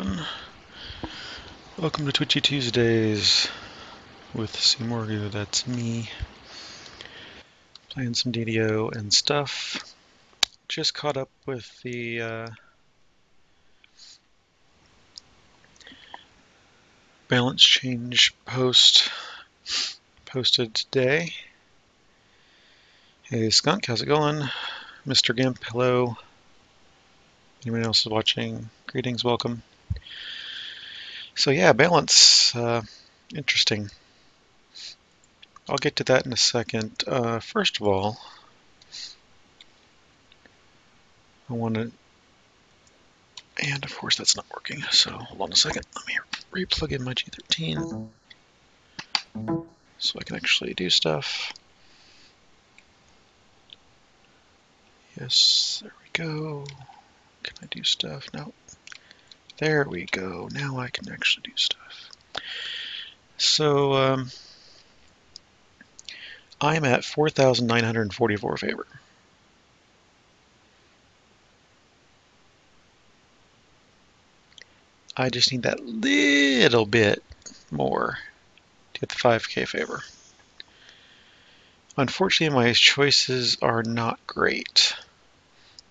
everyone. Welcome to Twitchy Tuesdays with Morgu. That's me. Playing some DDO and stuff. Just caught up with the balance change post posted today. Hey Skunk, how's it going? Mr. Gimp, hello. Anyone else is watching? Greetings, welcome. So yeah, balance, interesting. I'll get to that in a second. First of all, I want to, and of course that's not working, so hold on a second. Let me re-plug in my G13 so I can actually do stuff. Yes, there we go. Can I do stuff? No. There we go. Now I can actually do stuff. So I'm at 4,944 favor. I just need that little bit more to get the 5K favor. Unfortunately, my choices are not great.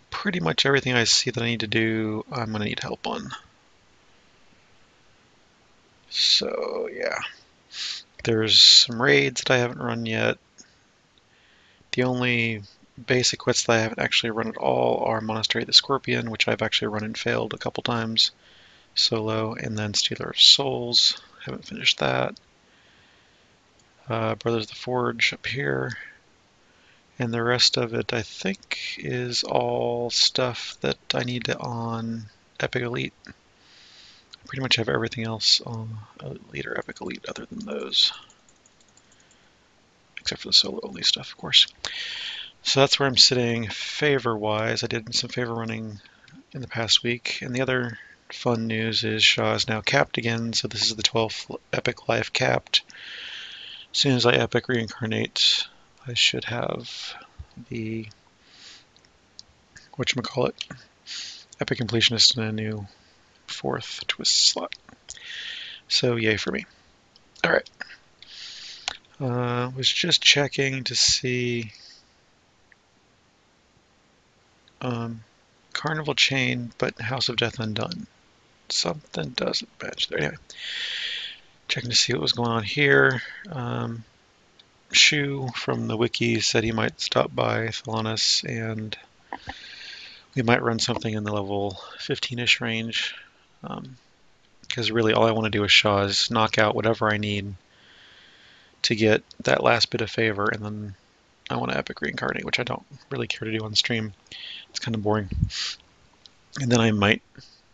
Pretty much everything I see that I need to do, I'm going to need help on. So, yeah. There's some raids that I haven't run yet. The only basic quests that I haven't actually run at all are Monastery of the Scorpion, which I've actually run and failed a couple times solo, and then Stealer of Souls. Haven't finished that. Brothers of the Forge up here. And the rest of it, I think, is all stuff that I need to on Epic Elite. I pretty much have everything else on Elite or Epic Elite other than those. Except for the solo-only stuff, of course. So that's where I'm sitting favor-wise. I did some favor running in the past week. And the other fun news is Shaw is now capped again, so this is the 12th Epic Life capped. As soon as I Epic reincarnate, I should have the whatchamacallit, Epic Completionist in a new 4th twist slot. So yay for me. Alright. Was just checking to see Carnival Chain, but House of Death Undone. Something doesn't match there. Anyway, checking to see what was going on here. Shu from the wiki said he might stop by Thalanis and we might run something in the level 15-ish range. Because really all I want to do with Shaw is knock out whatever I need to get that last bit of favor, and then I want to Epic Reincarnate, which I don't really care to do on stream. It's kind of boring. And then I might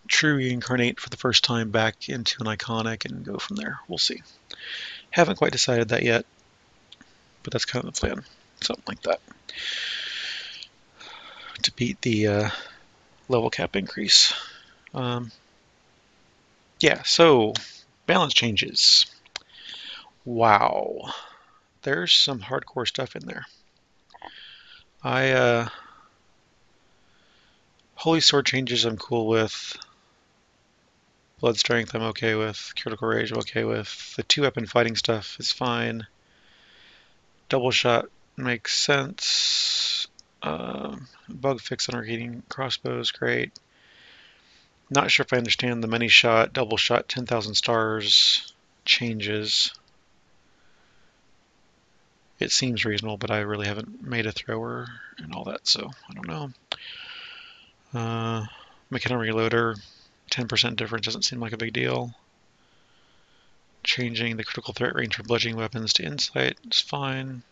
true reincarnate for the first time back into an iconic and go from there. We'll see. Haven't quite decided that yet, but that's kind of the plan. Something like that. To beat the level cap increase. Yeah, so balance changes. Wow. There's some hardcore stuff in there. Holy Sword changes I'm cool with. Blood Strength I'm okay with. Critical Rage I'm okay with. The 2-weapon fighting stuff is fine. Double Shot makes sense. Bug fix on repeating crossbows, great. Not sure if I understand the many shot, double shot, 10,000 stars changes. It seems reasonable, but I really haven't made a thrower and all that, so I don't know. McKenna Reloader, 10% difference doesn't seem like a big deal. Changing the critical threat range for bludgeoning weapons to insight is fine.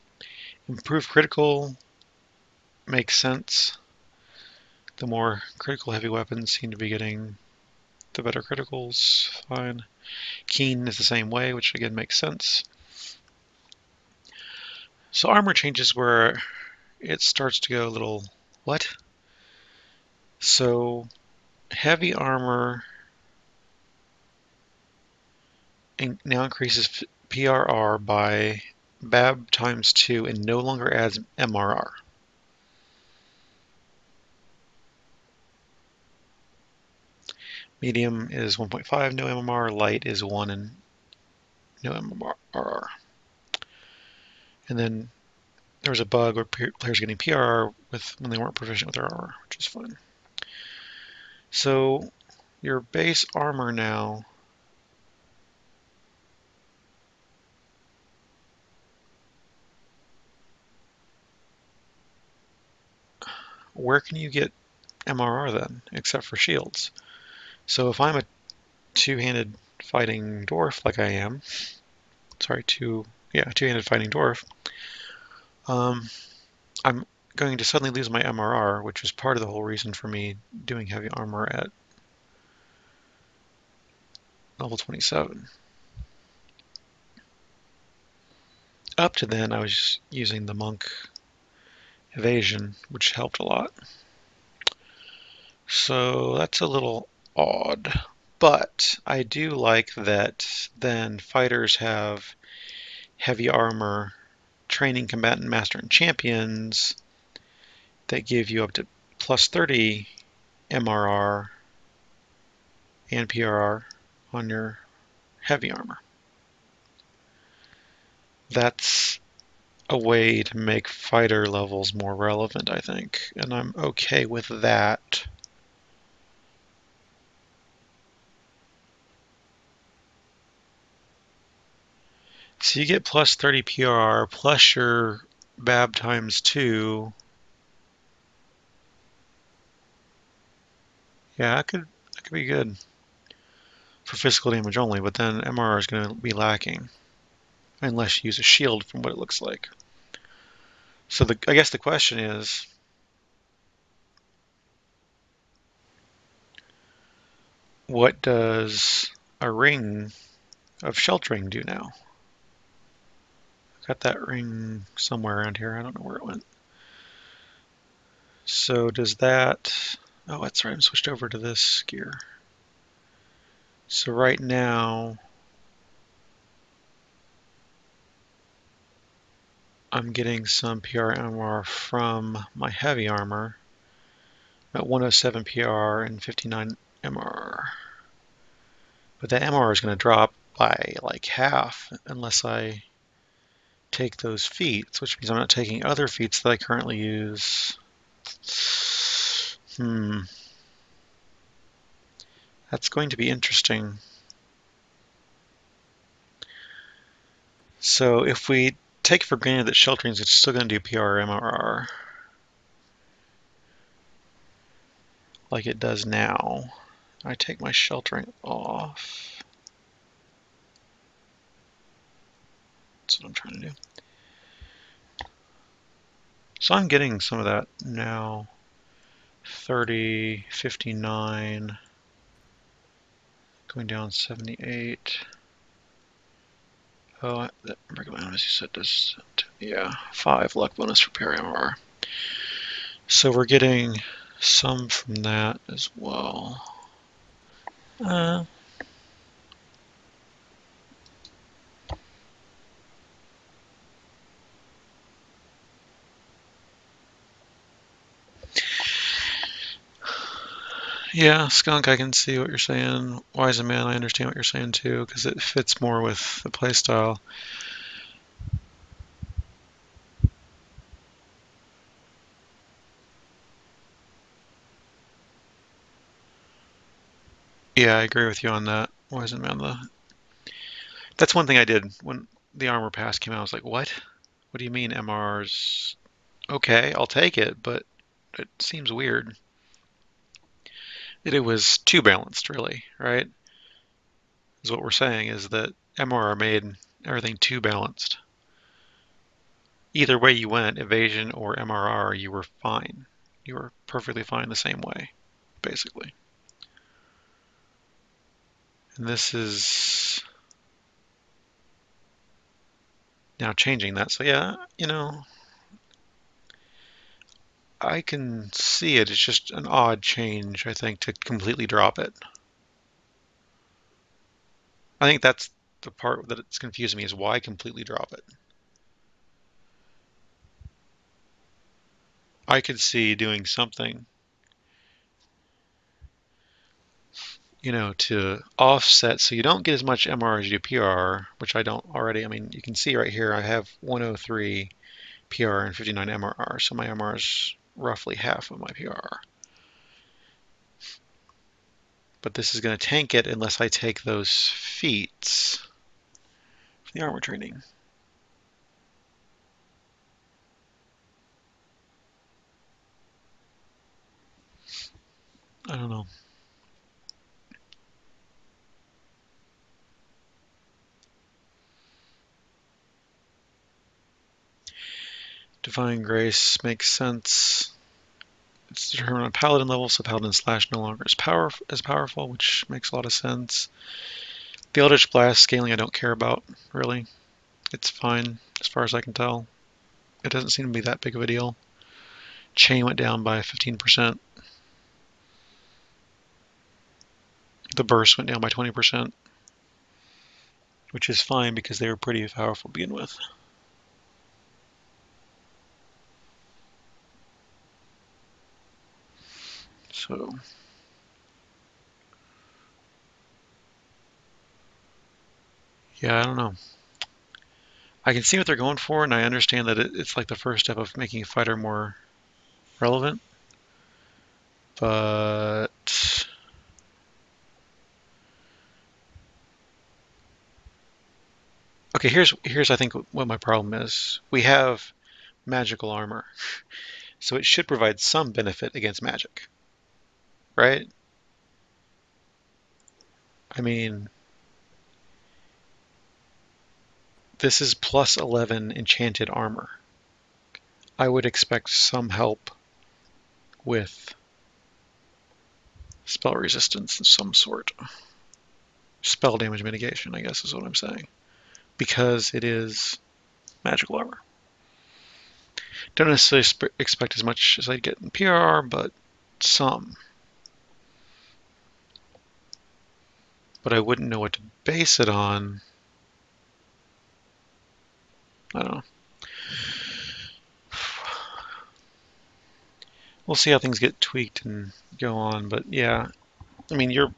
Improved critical makes sense. The more critical heavy weapons seem to be getting, the better criticals, fine. Keen is the same way, which again makes sense. So armor changes where it starts to go a little, what? So heavy armor now increases PRR by BAB times 2 and no longer adds MRR. Medium is 1.5, no MMR. Light is 1 and no MMR. And then there was a bug where players getting PRR when they weren't proficient with their armor, which is fun. So your base armor now, where can you get MRR then, except for shields? So if I'm a two-handed fighting dwarf like I am, sorry, two-handed fighting dwarf, I'm going to suddenly lose my MRR, which was part of the whole reason for me doing heavy armor at level 27. Up to then, I was using the monk evasion, which helped a lot. So that's a little odd. But I do like that then fighters have heavy armor, training combatant, master, and champions that give you up to plus 30 MRR and PRR on your heavy armor. That's a way to make fighter levels more relevant, I think, and I'm okay with that. So you get plus 30 PRR plus your BAB times 2. Yeah, that could be good for physical damage only, but then MRR is going to be lacking unless you use a shield from what it looks like. So I guess the question is, what does a ring of sheltering do now? Got that ring somewhere around here. I don't know where it went. So does that... Oh, that's right. I'm switched over to this gear. So right now, I'm getting some PR MR from my heavy armor at 107 PR and 59 MR. But that MR is going to drop by like half unless I take those feats, which means I'm not taking other feats that I currently use. That's going to be interesting. So if we take for granted that sheltering is still going to do PR MRR like it does now, I take my sheltering off. That's what I'm trying to do. So I'm getting some of that now. 30, 59, going down 78. Oh, that regular bonus you said does, yeah, 5 luck bonus for parry MR. So we're getting some from that as well. Yeah, Skunk, I can see what you're saying. Wise Man, I understand what you're saying too, because it fits more with the playstyle. Yeah, I agree with you on that, Wise Man. That's one thing I did when the armor pass came out. I was like, what? What do you mean MR's okay? I'll take it, but it seems weird that it was too balanced, really, right? Is what we're saying is that MR made everything too balanced. Either way you went, evasion or MRR, you were fine. You were perfectly fine the same way, basically. And this is now changing that. So yeah, I can see it. It's just an odd change, I think, to completely drop it. I think that's the part that it's confusing me is why completely drop it. I could see doing something. you know, to offset so you don't get as much MR as you do PR, which I don't already. I mean, you can see right here I have 103 PR and 59 MRR, so my MR is roughly half of my PR. But this is going to tank it unless I take those feats for the armor training. I don't know. Divine Grace makes sense. It's determined on Paladin level, so Paladin Slash no longer is as powerful, which makes a lot of sense. The Eldritch Blast scaling I don't care about, really. It's fine, as far as I can tell. It doesn't seem to be that big of a deal. Chain went down by 15%. The burst went down by 20%, which is fine because they were pretty powerful to begin with. So, yeah, I don't know. I can see what they're going for, and I understand that it's like the first step of making a fighter more relevant. But okay, here's I think what my problem is. We have magical armor, so it should provide some benefit against magic, right? I mean, this is plus 11 enchanted armor. I would expect some help with spell resistance of some sort. Spell damage mitigation, I guess is what I'm saying. Because it is magical armor. Don't necessarily expect as much as I'd get in PR, but some. But I wouldn't know what to base it on. I don't know. We'll see how things get tweaked and go on, but yeah. I mean, your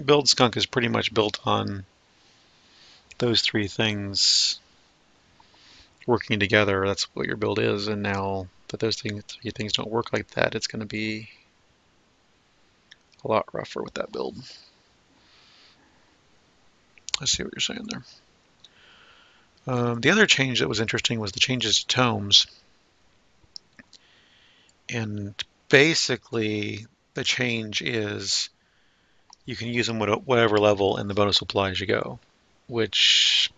build skunk is pretty much built on those three things working together. That's what your build is, and now that those three things don't work like that, it's going to be a lot rougher with that build. I see what you're saying there. The other change that was interesting was the changes to tomes. And basically, the change is you can use them at whatever level and the bonus will apply as you go. Which,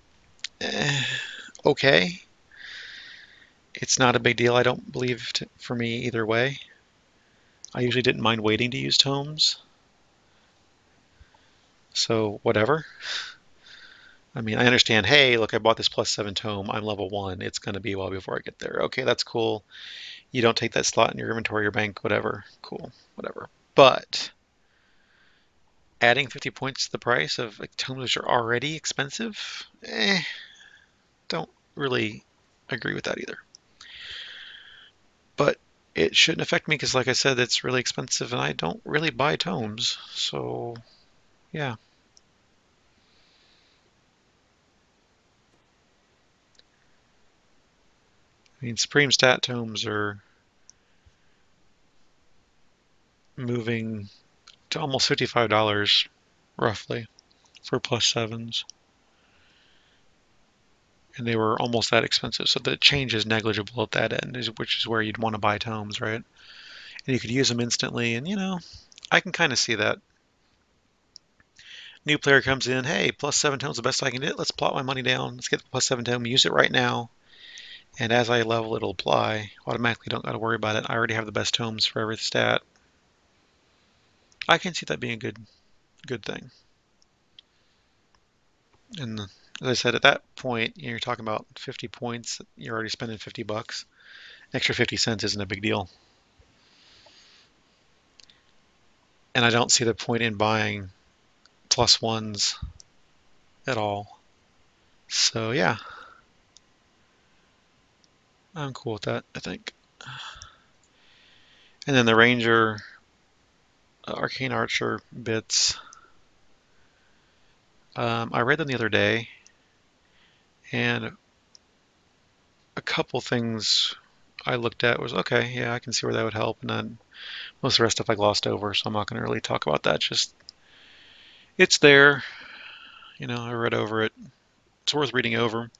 okay. It's not a big deal, I don't believe, for me either way. I usually didn't mind waiting to use tomes. So, whatever. I mean, I understand, hey, look, I bought this plus 7 tome. I'm level 1. It's going to be a while before I get there. Okay, that's cool. You don't take that slot in your inventory or bank, whatever. Cool, whatever. But adding 50 points to the price of like, tomes which are already expensive, don't really agree with that either. But it shouldn't affect me because, like I said, it's really expensive and I don't really buy tomes. So, yeah. I mean, Supreme Stat tomes are moving to almost $55 roughly for plus 7s. And they were almost that expensive. So the change is negligible at that end, which is where you'd want to buy tomes, right? And you could use them instantly. And, you know, I can kind of see that. New player comes in, hey, plus 7 tomes the best I can get. Let's plot my money down. Let's get the plus 7 tome, use it right now. And as I level, it'll apply. Automatically, don't got to worry about it. I already have the best tomes for every stat. I can see that being a good thing. And as I said, at that point, you're talking about 50 points. You're already spending $50. An extra 50 cents isn't a big deal. And I don't see the point in buying plus ones at all. So yeah, I'm cool with that, I think. And then the Ranger Arcane Archer bits. I read them the other day, and a couple things I looked at was, okay, yeah, I can see where that would help, and then most of the rest stuff I glossed over, so I'm not going to really talk about that. Just, it's there, I read over it. It's worth reading over.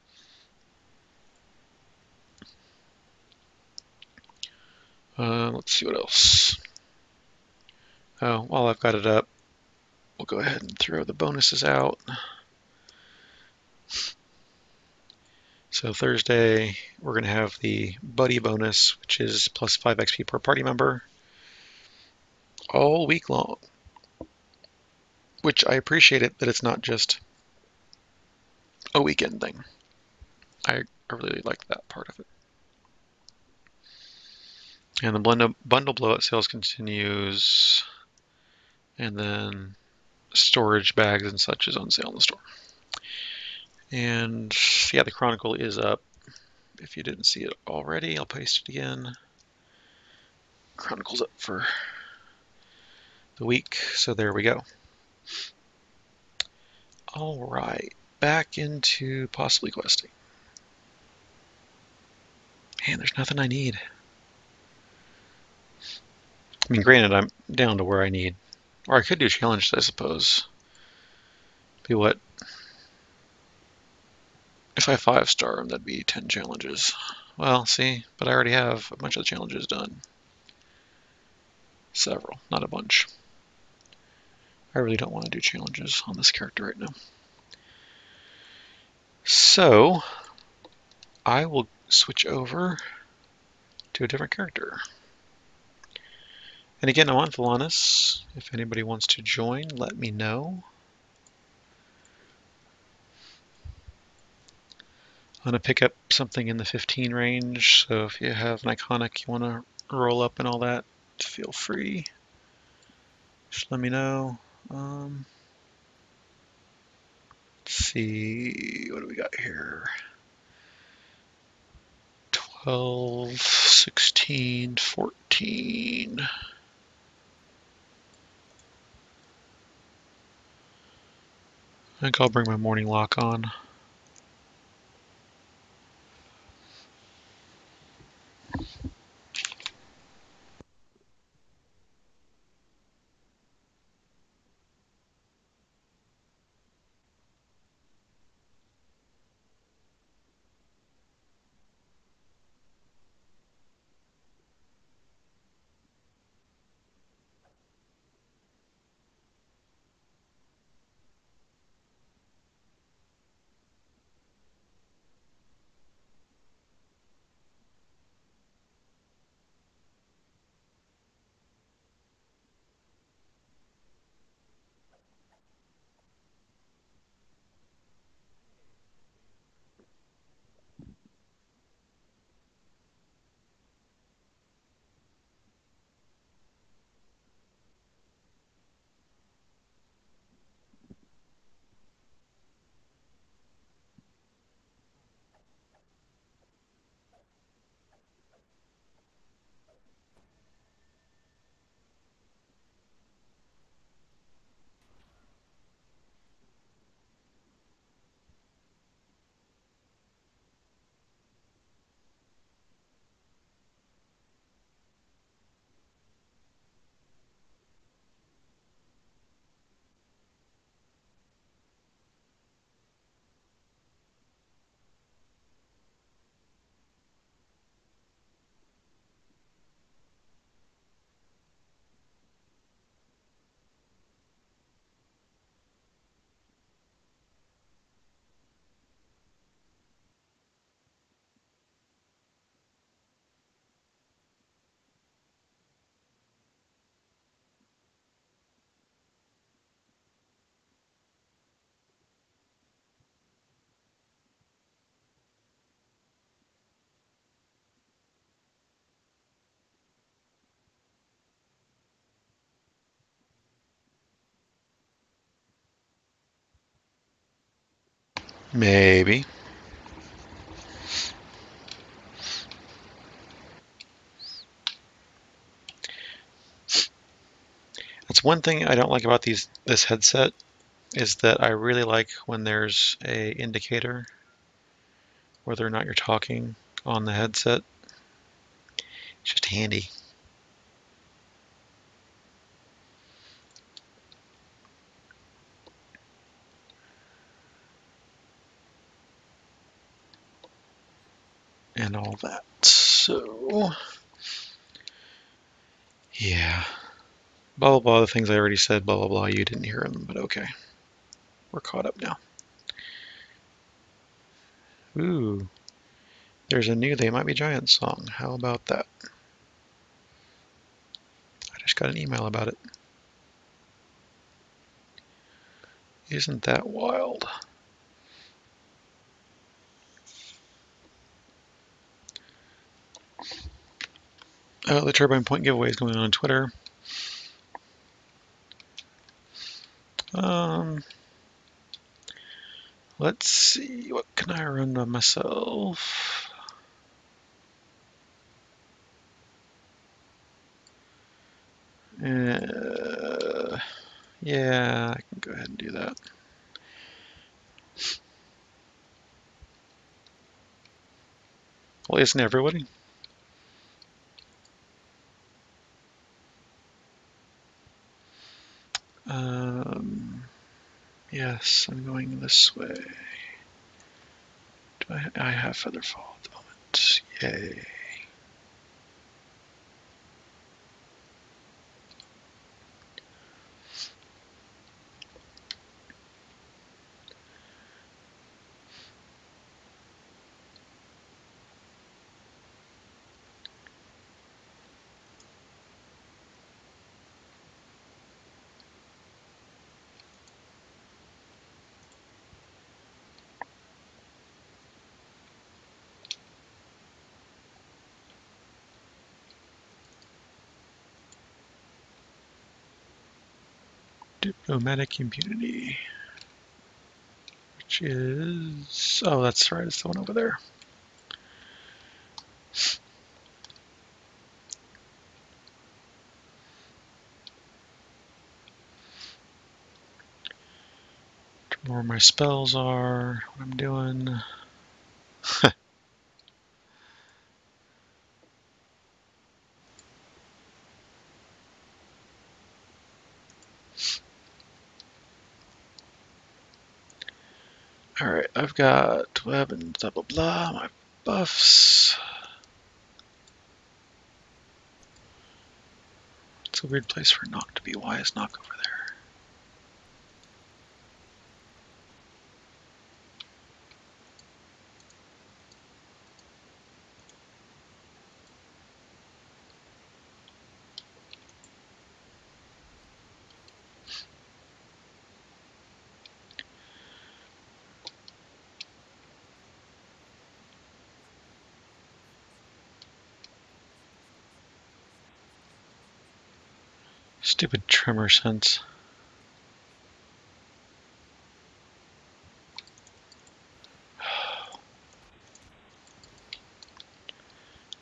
Let's see what else. Oh, while I've got it up, we'll go ahead and throw the bonuses out. So Thursday, we're going to have the buddy bonus, which is plus 5 XP per party member, all week long. Which I appreciate it that it's not just a weekend thing. I really like that part of it. And the bundle blowout sales continues, and then storage bags and such is on sale in the store. And yeah, the Chronicle is up. If you didn't see it already, I'll paste it again. Chronicle's up for the week, so there we go. All right, back into possibly questing. Man, there's nothing I need. I mean, granted, I'm down to where I need. Or I could do challenges, I suppose. Be what? If I 5-star them, that'd be 10 challenges. Well, see, but I already have a bunch of the challenges done. Several, not a bunch. I really don't want to do challenges on this character right now. So, I will switch over to a different character. And again, I'm on Thalanis. If anybody wants to join, let me know. I'm going to pick up something in the 15 range, so if you have an iconic you want to roll up and all that, feel free. Just let me know. Let's see, what do we got here? 12, 16, 14. I think I'll bring my morning lock on. Maybe. That's one thing I don't like about this headset is that I really like when there's a indicator whether or not you're talking on the headset. It's just handy. And all that. So, yeah. Blah, blah, blah, the things I already said, blah, blah, blah, you didn't hear them, but okay. We're caught up now. Ooh, there's a new They Might Be Giants song. How about that? I just got an email about it. Isn't that wild? The Turbine Point giveaway is going on Twitter. Let's see, what can I run by myself? Yeah, I can go ahead and do that. Well, isn't everybody? Yes, I'm going this way. I have Featherfall at the moment. Yay. Diplomatic impunity. Which is... Oh, that's right, it's the one over there. Where my spells are, what I'm doing. Alright, I've got web and blah blah blah, my buffs. It's a weird place for Knock to be. Why is Knock over there? Stupid tremor sense.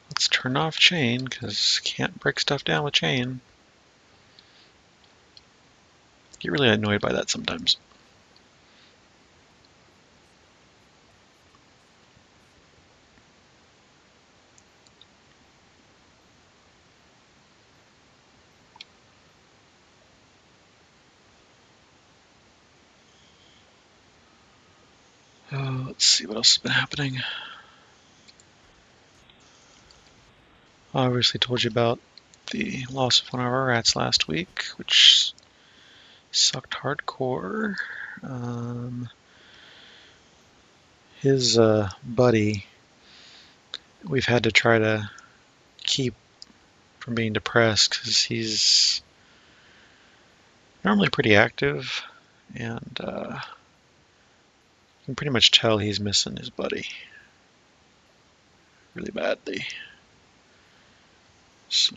Let's turn off chain, because can't break stuff down with chain. Get really annoyed by that sometimes. Let's see what else has been happening. I obviously told you about the loss of one of our rats last week, which sucked hardcore. His buddy, we've had to try to keep from being depressed because he's normally pretty active, and you can pretty much tell he's missing his buddy really badly. So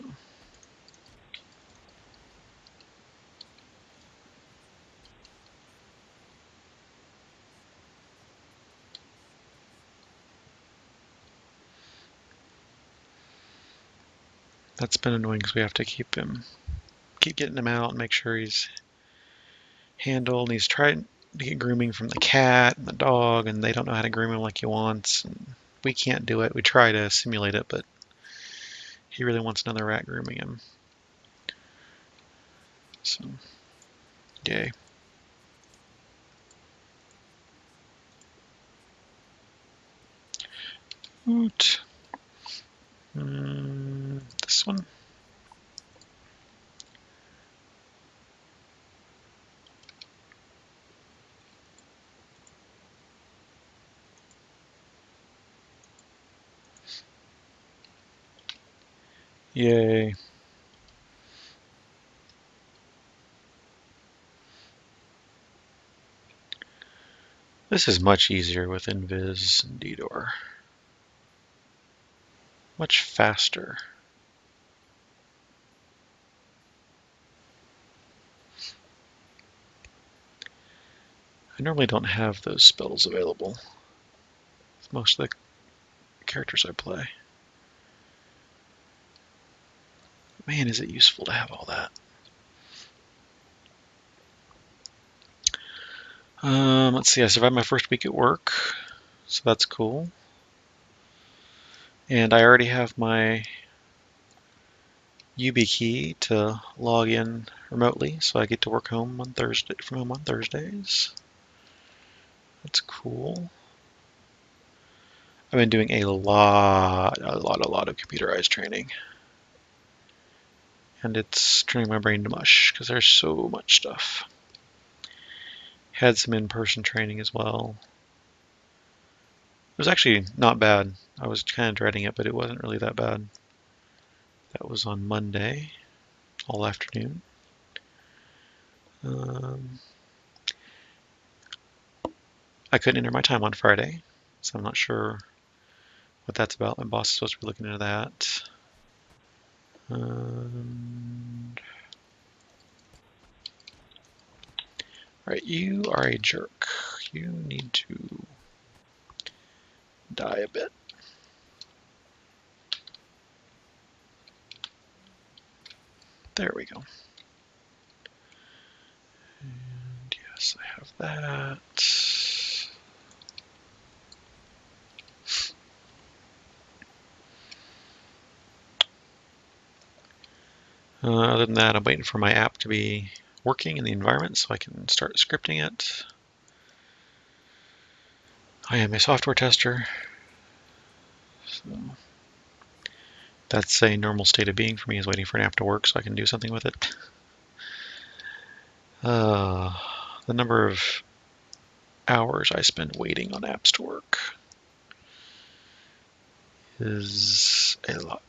that's been annoying because we have to keep getting him out and make sure he's handle, and he's trying to get grooming from the cat and the dog, and they don't know how to groom him like he wants. And we can't do it. We try to simulate it, but he really wants another rat grooming him. So, yay. Oot. This one. Yay. This is much easier with Invis and DDoR. Much faster. I normally don't have those spells available with most of the characters I play. Man, is it useful to have all that. Let's see, I survived my first week at work, so that's cool. And I already have my YubiKey to log in remotely, so I get to work home on from home on Thursdays. That's cool. I've been doing a lot of computerized training. And it's turning my brain to mush because there's so much stuff. Had some in-person training as well. It was actually not bad. I was kind of dreading it, but it wasn't really that bad. That was on Monday, all afternoon. I couldn't enter my time on Friday, so I'm not sure what that's about. My boss is supposed to be looking into that. Alright, you are a jerk. You need to die a bit. There we go. And yes, I have that. Other than that, I'm waiting for my app to be working in the environment so I can start scripting it. I am a software tester, so that's a normal state of being for me, is waiting for an app to work so I can do something with it. The number of hours I spend waiting on apps to work is a lot.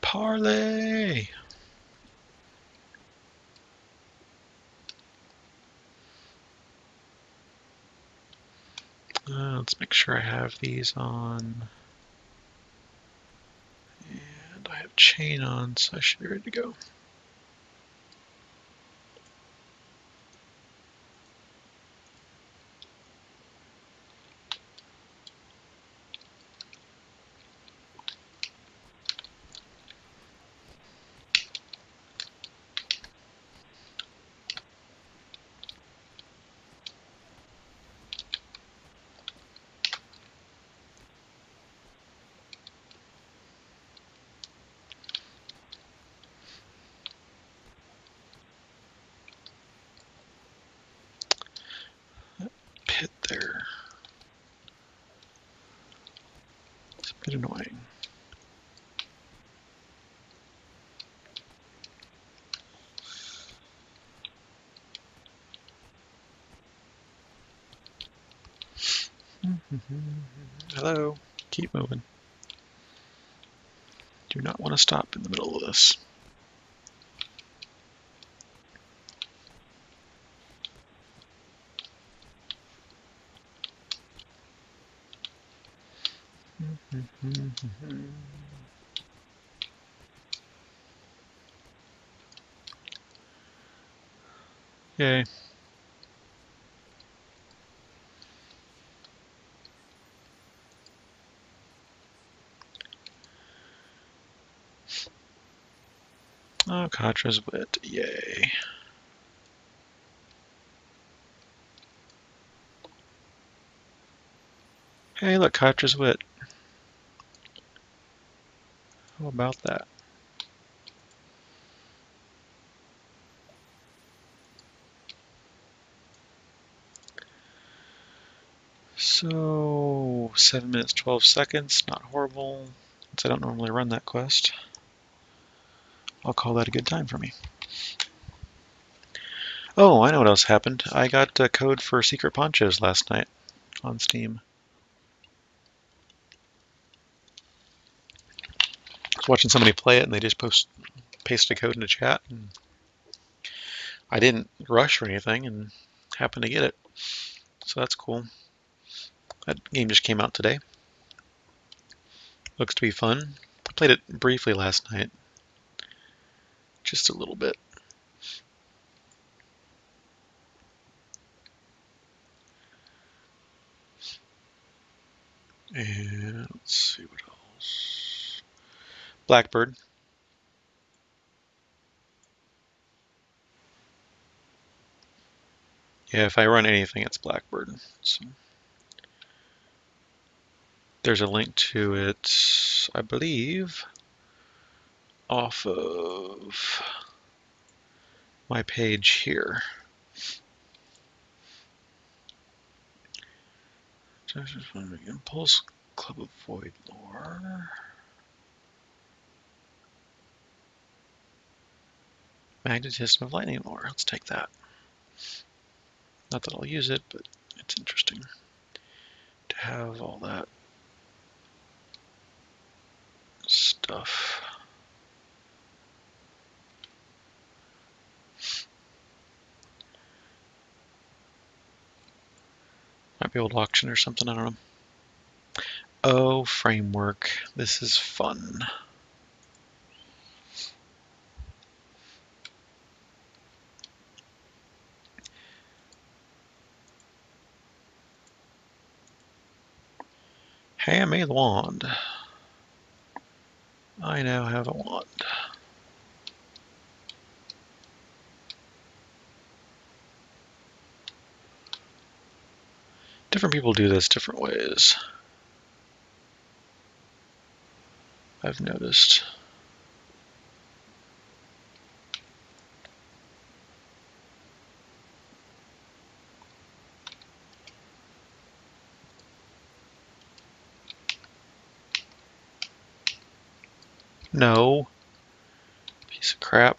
Parlay! Let's make sure I have these on. And I have chain on, so I should be ready to go. Pit there. It's a bit annoying. Hello. Keep moving. Do not want to stop in the middle of this. Yay. Oh, Katra's wit. Yay. Hey, look, Katra's wit. How about that? So, 7 minutes, 12 seconds. Not horrible. Since I don't normally run that quest, I'll call that a good time for me. Oh, I know what else happened. I got a code for secret ponchos last night on Steam. I was watching somebody play it and they just paste a code in the chat. And I didn't rush or anything and happened to get it. So that's cool. That game just came out today. Looks to be fun. I played it briefly last night. Just a little bit. And let's see what else. Blackbird. Yeah, if I run anything, it's Blackbird. So there's a link to it, I believe, off of my page here. Impulse Club of Void Lore. Magnetism of Lightning Lore. Let's take that. Not that I'll use it, but it's interesting to have all that stuff. Might be old auction or something, I don't know. Oh, framework. This is fun. Hey, I made the wand. I now have a wand. Different people do this different ways, I've noticed. No. Piece of crap.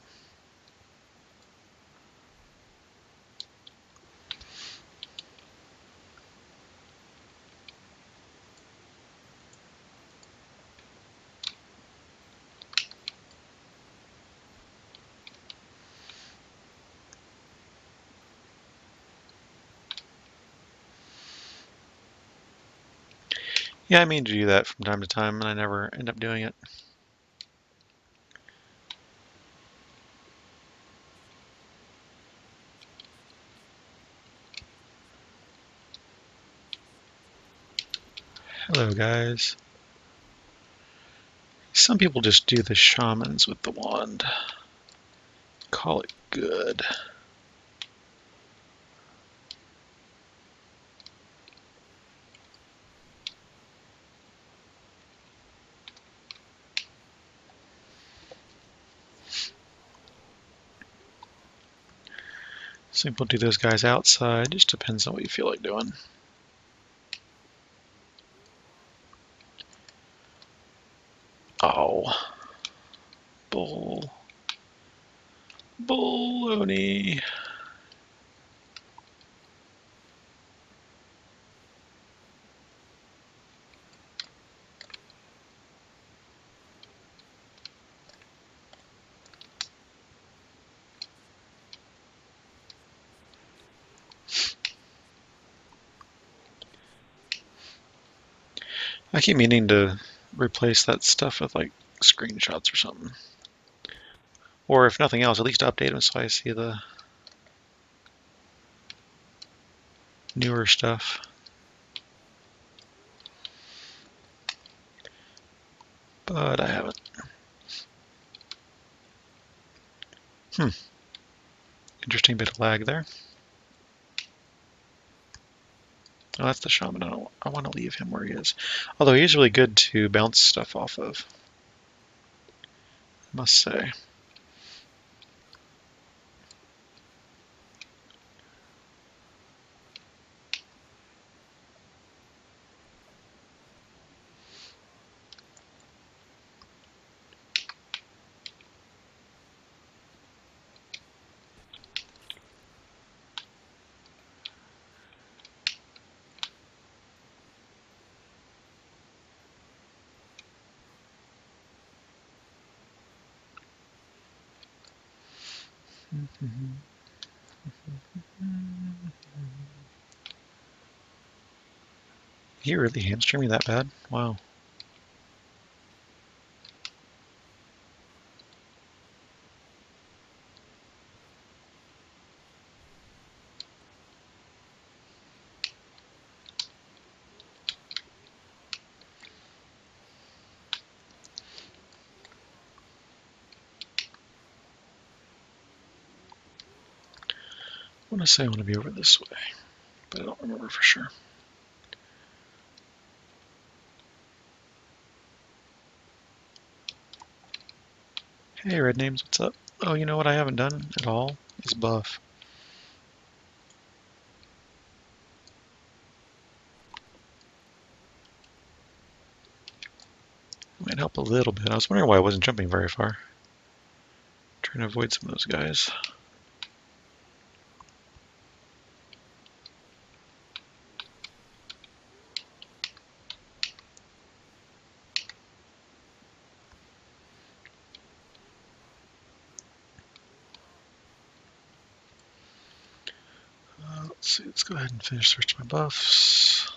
Yeah, I mean to do that from time to time, and I never end up doing it. Hello, guys. Some people just do the shamans with the wand. Call it good. Some people do those guys outside. Just depends on what you feel like doing. Oh. Bull. Baloney. I keep meaning to replace that stuff with like screenshots or something. Or if nothing else, at least update them so I see the newer stuff. But I haven't. Interesting bit of lag there. Oh, that's the shaman. I want to leave him where he is. Although he's really good to bounce stuff off of, I must say. He really hamstring me that bad? Wow. I want to say I want to be over this way, but I don't remember for sure. Hey, Red Names, what's up? Oh, you know what I haven't done at all is buff. Might help a little bit. I was wondering why I wasn't jumping very far. Trying to avoid some of those guys. Let's see, let's go ahead and finish the rest of my buffs.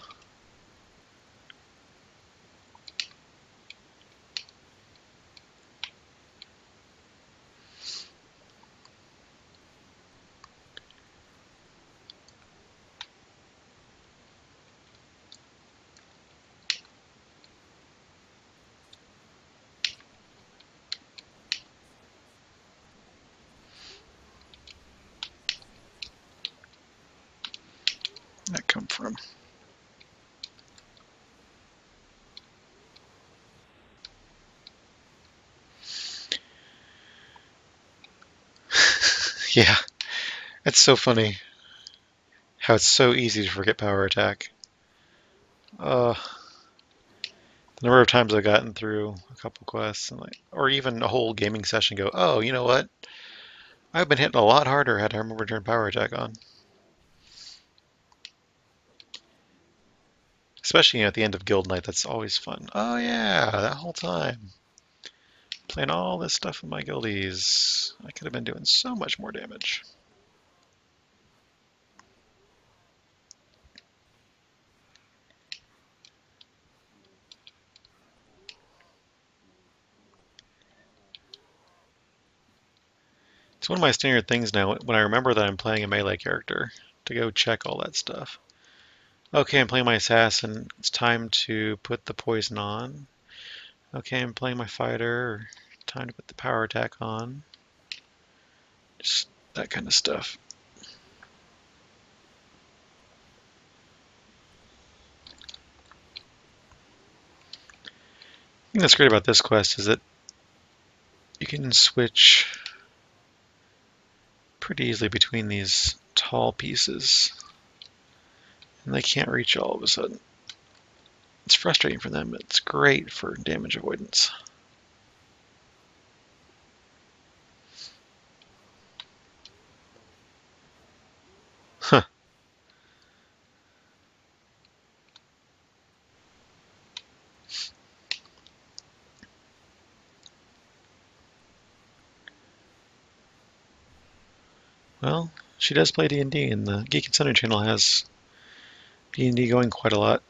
Where'd that come from? Yeah, it's so funny how it's so easy to forget power attack. The number of times I've gotten through a couple quests and or even a whole gaming session go, oh, you know what? I've been hitting a lot harder had I remember to turn power attack on. Especially at the end of guild night, that's always fun. Oh yeah, that whole time. Playing all this stuff with my guildies. I could have been doing so much more damage. It's one of my standard things now when I remember that I'm playing a melee character to go check all that stuff. Okay, I'm playing my assassin. It's time to put the poison on. Okay, I'm playing my fighter. Time to put the power attack on. Just that kind of stuff. The thing that's great about this quest is that you can switch pretty easily between these tall pieces. And they can't reach all of a sudden. It's frustrating for them, but it's great for damage avoidance. Huh. Well, she does play D&D, and the Geek and Center channel has D&D going quite a lot.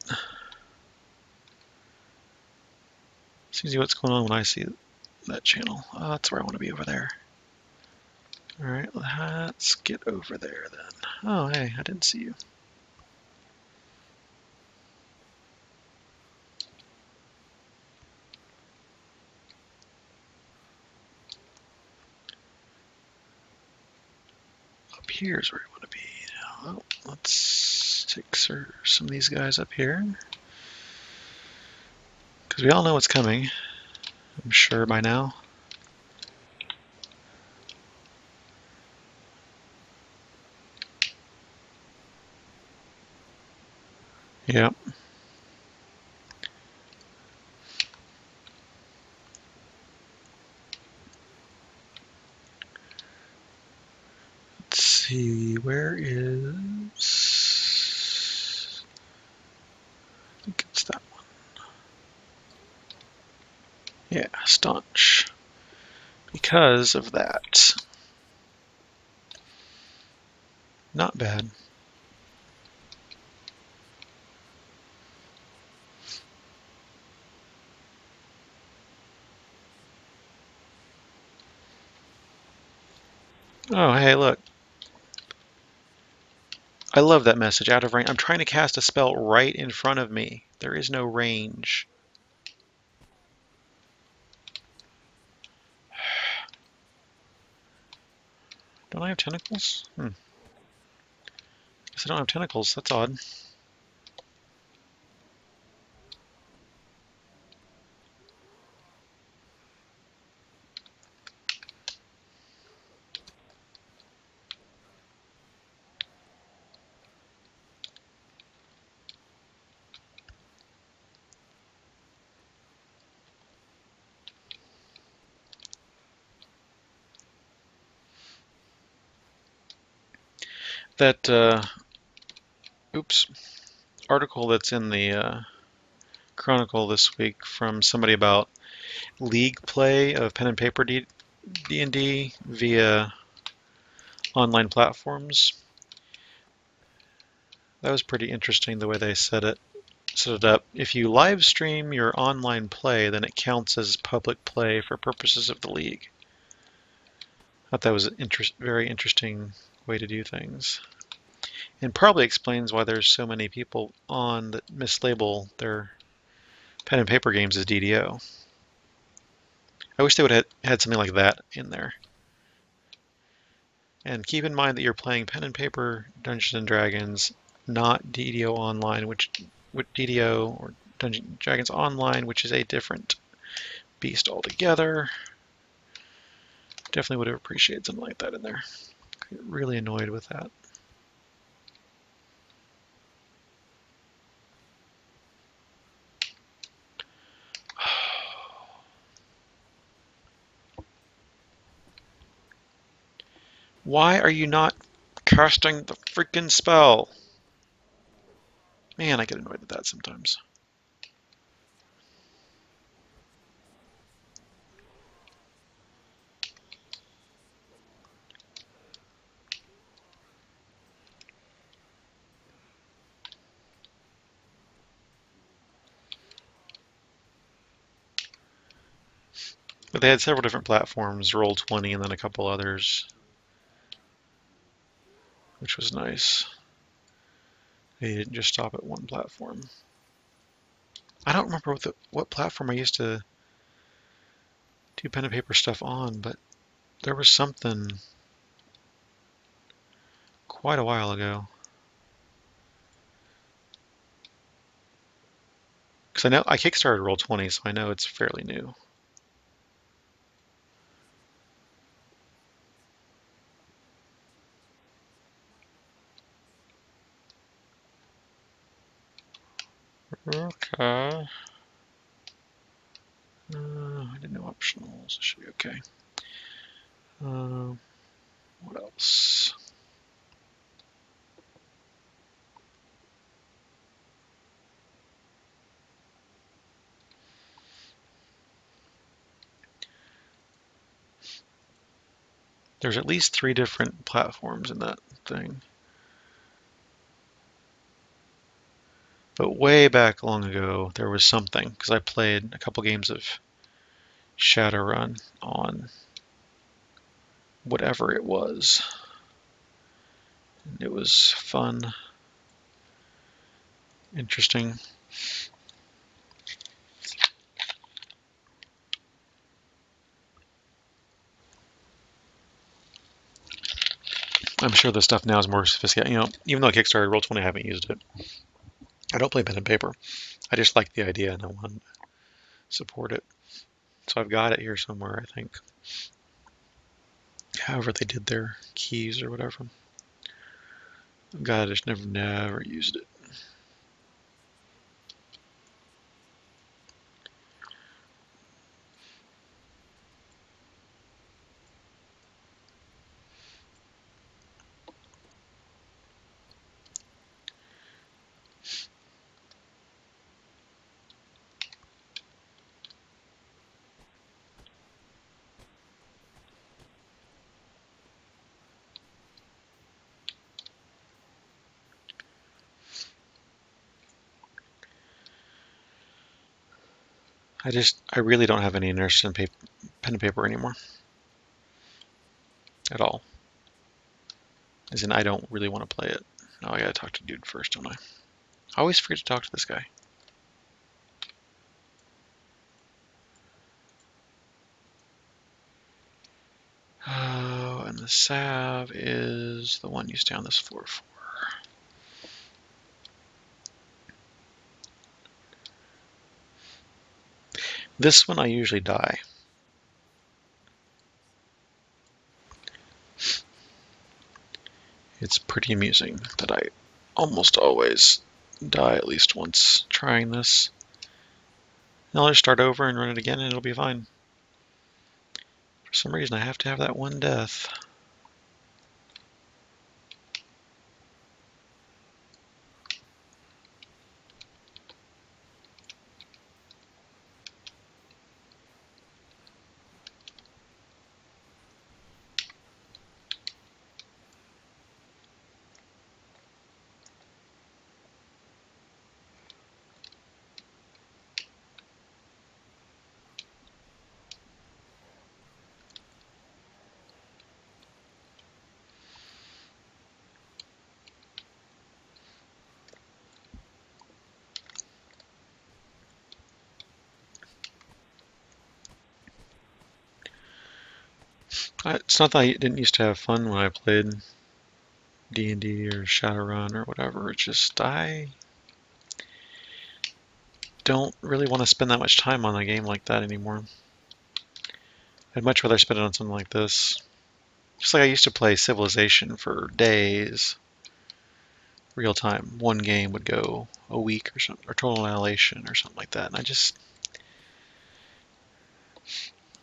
Seems what's going on when I see that channel. That's where I want to be, over there. Alright, let's get over there then. Oh, hey, I didn't see you. up here is where we want to be. Well, let's take some of these guys up here. Because we all know what's coming, I'm sure by now. Yep. Let's see, where is... I think it's that one. Yeah, staunch. Because of that. Not bad. Oh, hey, look. I love that message, out of range. I'm trying to cast a spell right in front of me. There is no range. Don't I have tentacles? Guess I don't have tentacles. That's odd. That, article that's in the Chronicle this week from somebody about league play of pen and paper D&D via online platforms. That was pretty interesting the way they set it up. If you live stream your online play, then it counts as public play for purposes of the league. I thought that was an very interesting way to do things. And probably explains why there's so many people on that mislabel their pen and paper games as DDO. I wish they would have had something like that in there. And keep in mind that you're playing pen and paper Dungeons and Dragons, not DDO Online, which DDO or Dungeons and Dragons Online, which is a different beast altogether. Definitely would have appreciated something like that in there. I get really annoyed with that. Why are you not casting the freaking spell? Man, I get annoyed with that sometimes. But they had several different platforms, Roll20 and then a couple others, which was nice. They didn't just stop at one platform. I don't remember what platform I used to do pen and paper stuff on, but there was something quite a while ago. Because I know I kickstarted Roll20, so I know it's fairly new. Okay. I didn't know optionals. It should be okay. What else? There's at least 3 different platforms in that thing. But way back long ago, there was something, because I played a couple games of Shadowrun on whatever it was. It was fun, interesting. I'm sure the stuff now is more sophisticated. You know, even though I kickstarted Roll20, I haven't used it. I don't play pen and paper. I just like the idea and I want to support it. So I've got it here somewhere, I think. However they did their keys or whatever. I've got it, just never used it. I really don't have any interest in pen and paper anymore. At all. As in, I don't really want to play it. Now I gotta talk to dude first, don't I? I always forget to talk to this guy. Oh, and the salve is the one you stay on this floor for. This one I usually die. It's pretty amusing that I almost always die at least once trying this. And I'll just start over and run it again and it'll be fine. For some reason I have to have that one death. It's not that I didn't used to have fun when I played D&D or Shadowrun or whatever. It's just I don't really want to spend that much time on a game like that anymore. I'd much rather spend it on something like this. Just like I used to play Civilization for days, real time. One game would go a week or something, or Total Annihilation or something like that. And I just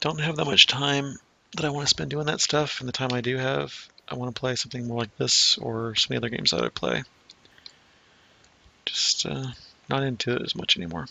don't have that much time that I want to spend doing that stuff. And the time I do have, I want to play something more like this or some of the other games that I play. Just not into it as much anymore.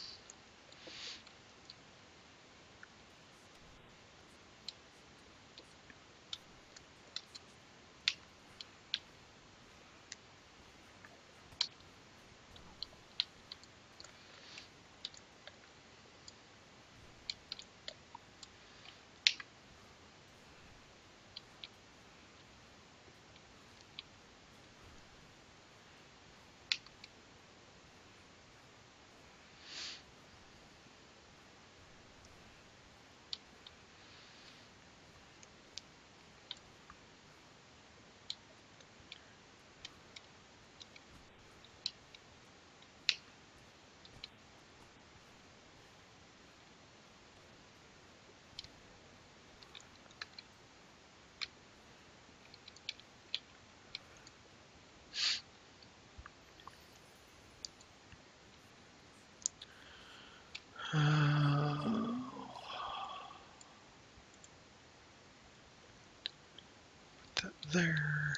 Put that there.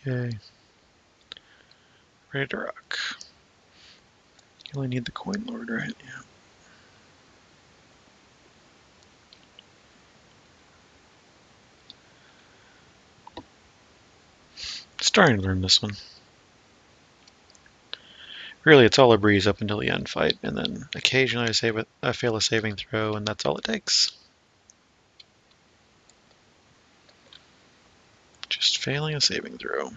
Yay. Ready to rock. You only need the coin lord, right? Yeah. Starting to learn this one. Really, it's all a breeze up until the end fight, and then occasionally I fail a saving throw, and that's all it takes. Just failing a saving throw.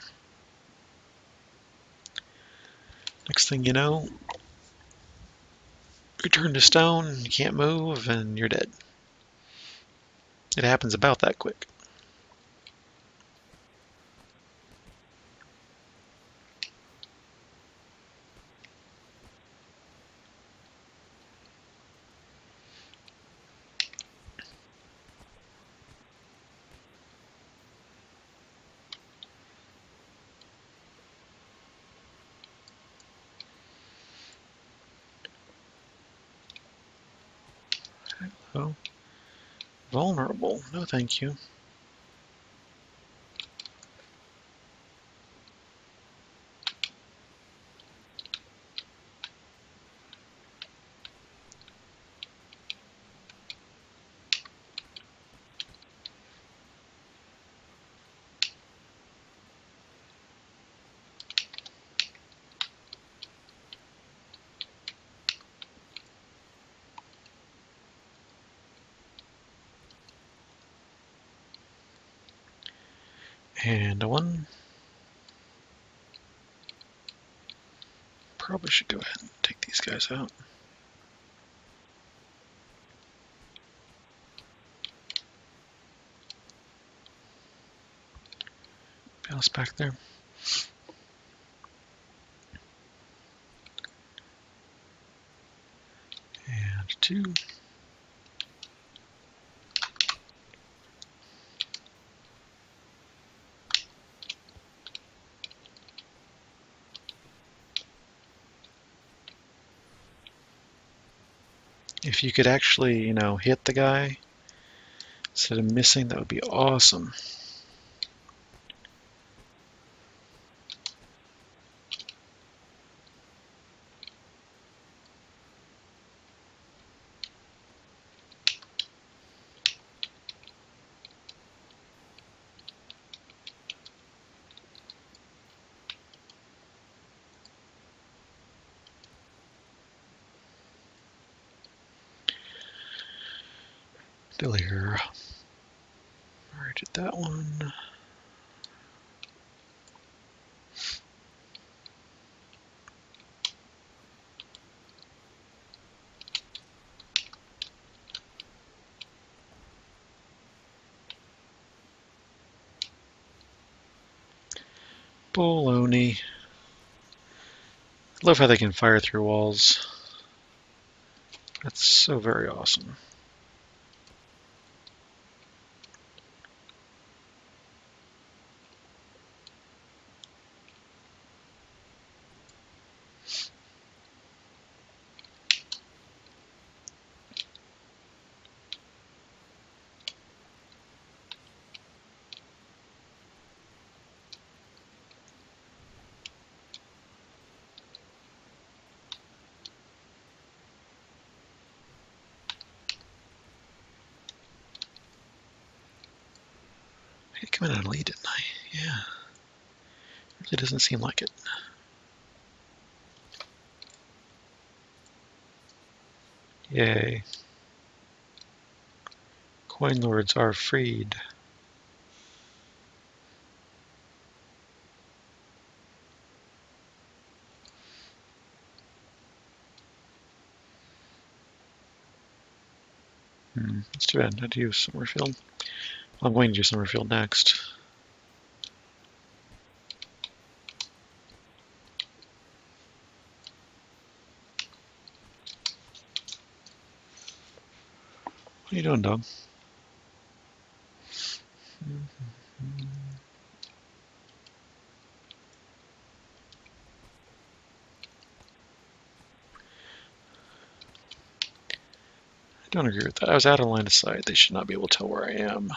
Next thing you know, you turn to stone, you can't move, and you're dead. It happens about that quick. Oh, vulnerable. No, thank you. And a 1. Probably should go ahead and take these guys out. Bounce back there. And 2. If you could actually, hit the guy instead of missing, that would be awesome. Delirier. Alright, did that one. Baloney. Love how they can fire through walls. That's so very awesome. I hit coming out of lead, didn't I? Yeah. It really doesn't seem like it. Yay. Coin lords are freed. That's too bad. I had to use Summerfield. Well, I'm going to do Summerfield next. What are you doing, dog? I don't agree with that. I was out of line of sight. They should not be able to tell where I am.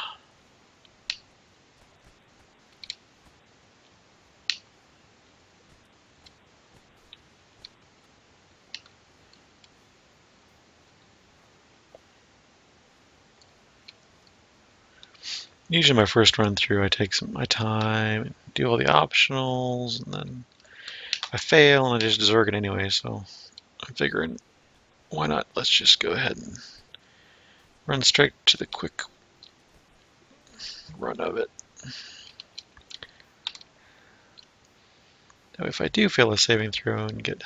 Usually my first run through, I take my time, do all the optionals, and then I fail and I just desorg it anyway, so I'm figuring, why not? Let's just go ahead and run straight to the quick run of it. Now if I do fail a saving throw and get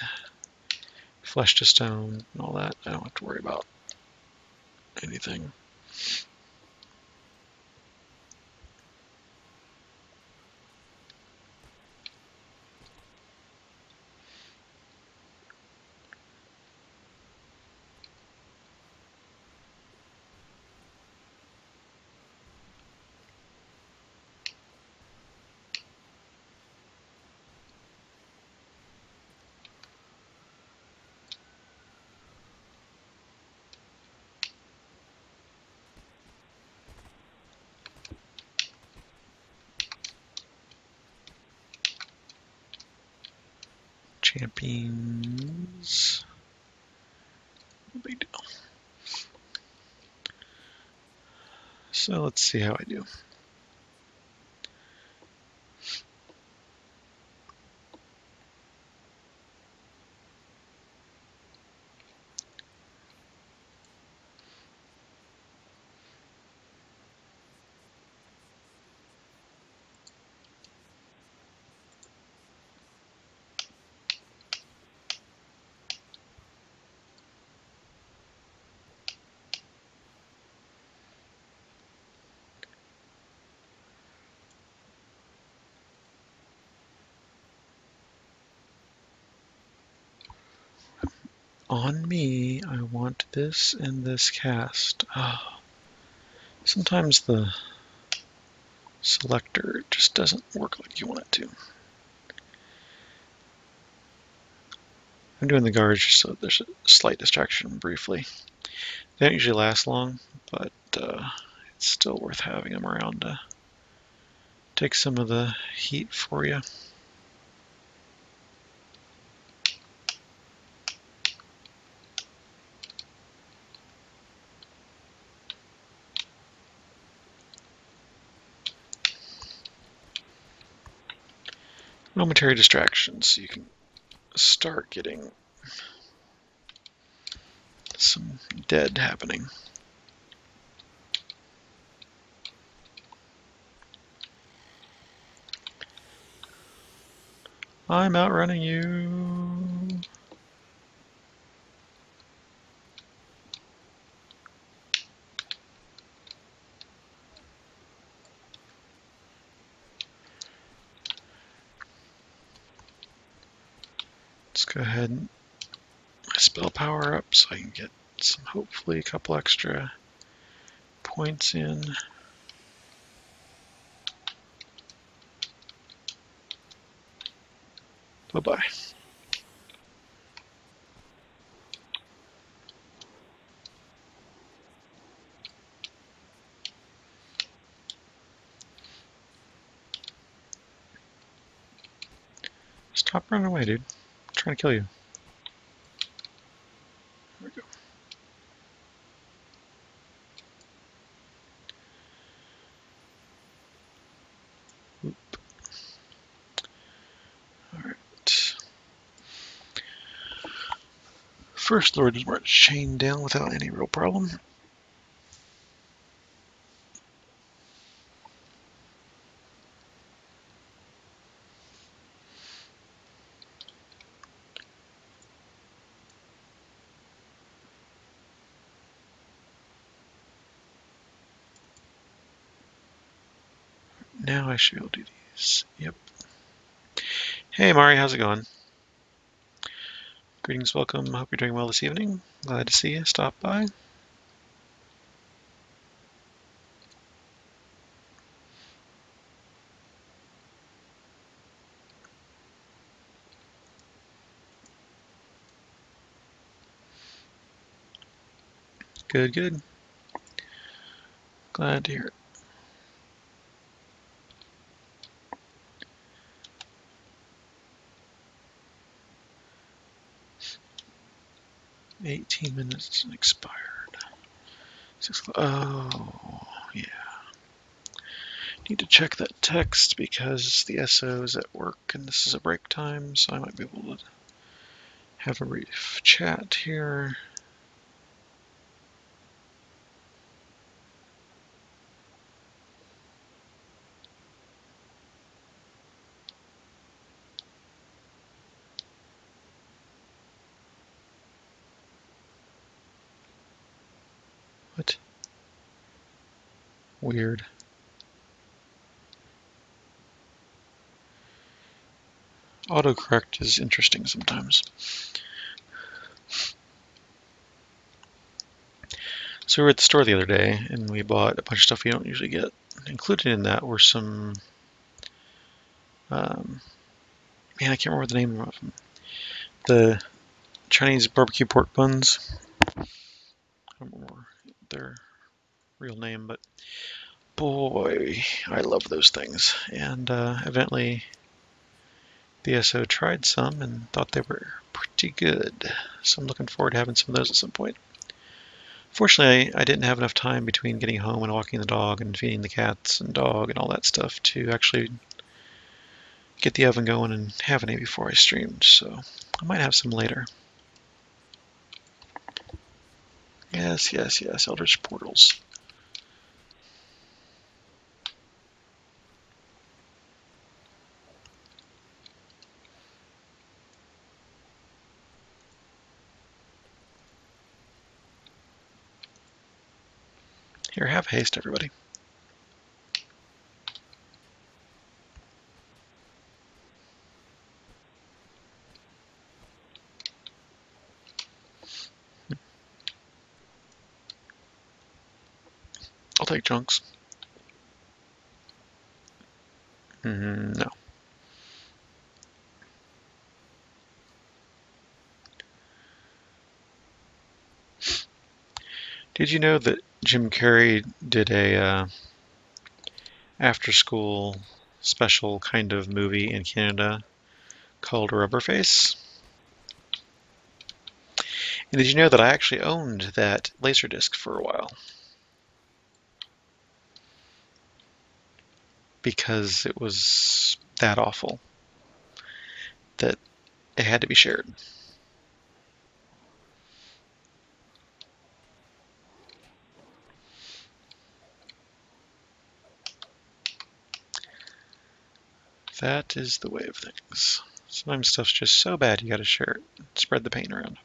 flesh to stone and all that. I don't have to worry about anything. Champions. No big deal. So let's see how I do. On me, I want this and this cast. Oh, sometimes the selector just doesn't work like you want it to. I'm doing the guards just so there's a slight distraction briefly. They don't usually last long, but it's still worth having them around to take some of the heat for you. Momentary distractions, so you can start getting some dead happening. I'm outrunning you. Let's go ahead and my spell power up so I can get some, hopefully a couple extra points in. Bye-bye. Stop running away, dude. I'm trying to kill you. There we go. Oop. Alright. First Lord is marched chained down without any real problem. Now I should be able to do these. Yep. Hey Mari, how's it going? Greetings, welcome. Hope you're doing well this evening. Glad to see you. Stop by. Good, good. Glad to hear it. 18 minutes expired. Oh, yeah. Need to check that text because the SO is at work and this is a break time, so I might be able to have a brief chat here. Weird. Autocorrect is interesting sometimes. So we were at the store the other day, and we bought a bunch of stuff we don't usually get. Included in that were some, man, I can't remember the name of them. The Chinese barbecue pork buns. I don't remember their real name, but boy, I love those things. And evidently, BSO tried some and thought they were pretty good. So I'm looking forward to having some of those at some point. Fortunately, I didn't have enough time between getting home and walking the dog and feeding the cats and dog and all that stuff to actually get the oven going and have any before I streamed, so I might have some later. Yes, yes, yes, Eldritch Portals. Here, have haste, everybody. I'll take chunks. No. Did you know that Jim Carrey did a after-school special kind of movie in Canada called Rubberface? And did you know that I actually owned that Laserdisc for a while? Because it was that awful that it had to be shared. That is the way of things. Sometimes stuff's just so bad you gotta share it. Spread the pain around.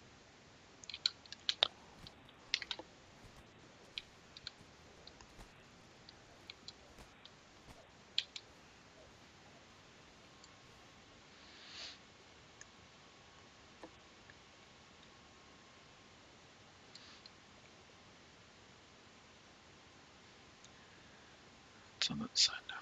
It's on that side now.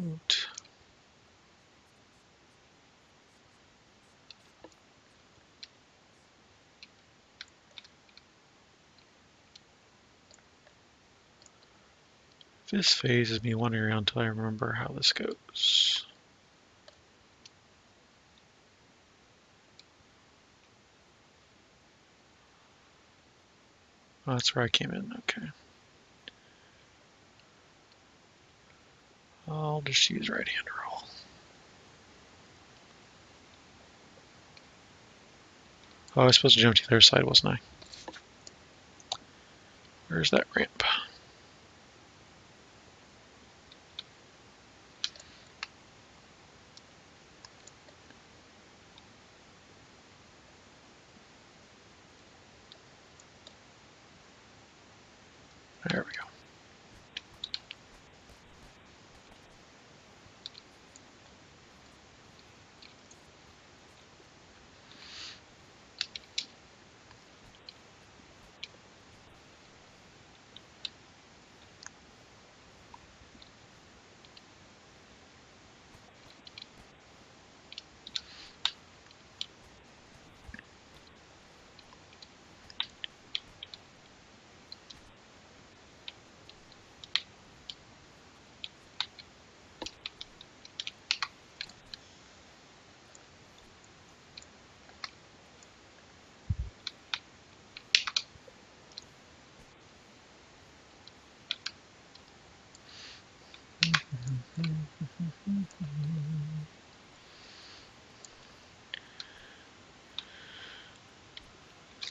Oot. This phase is me wandering around until I remember how this goes. Oh, that's where I came in, okay. I'll just use right hand roll. Oh, I was supposed to jump to the other side, wasn't I? Where's that ramp? There we go.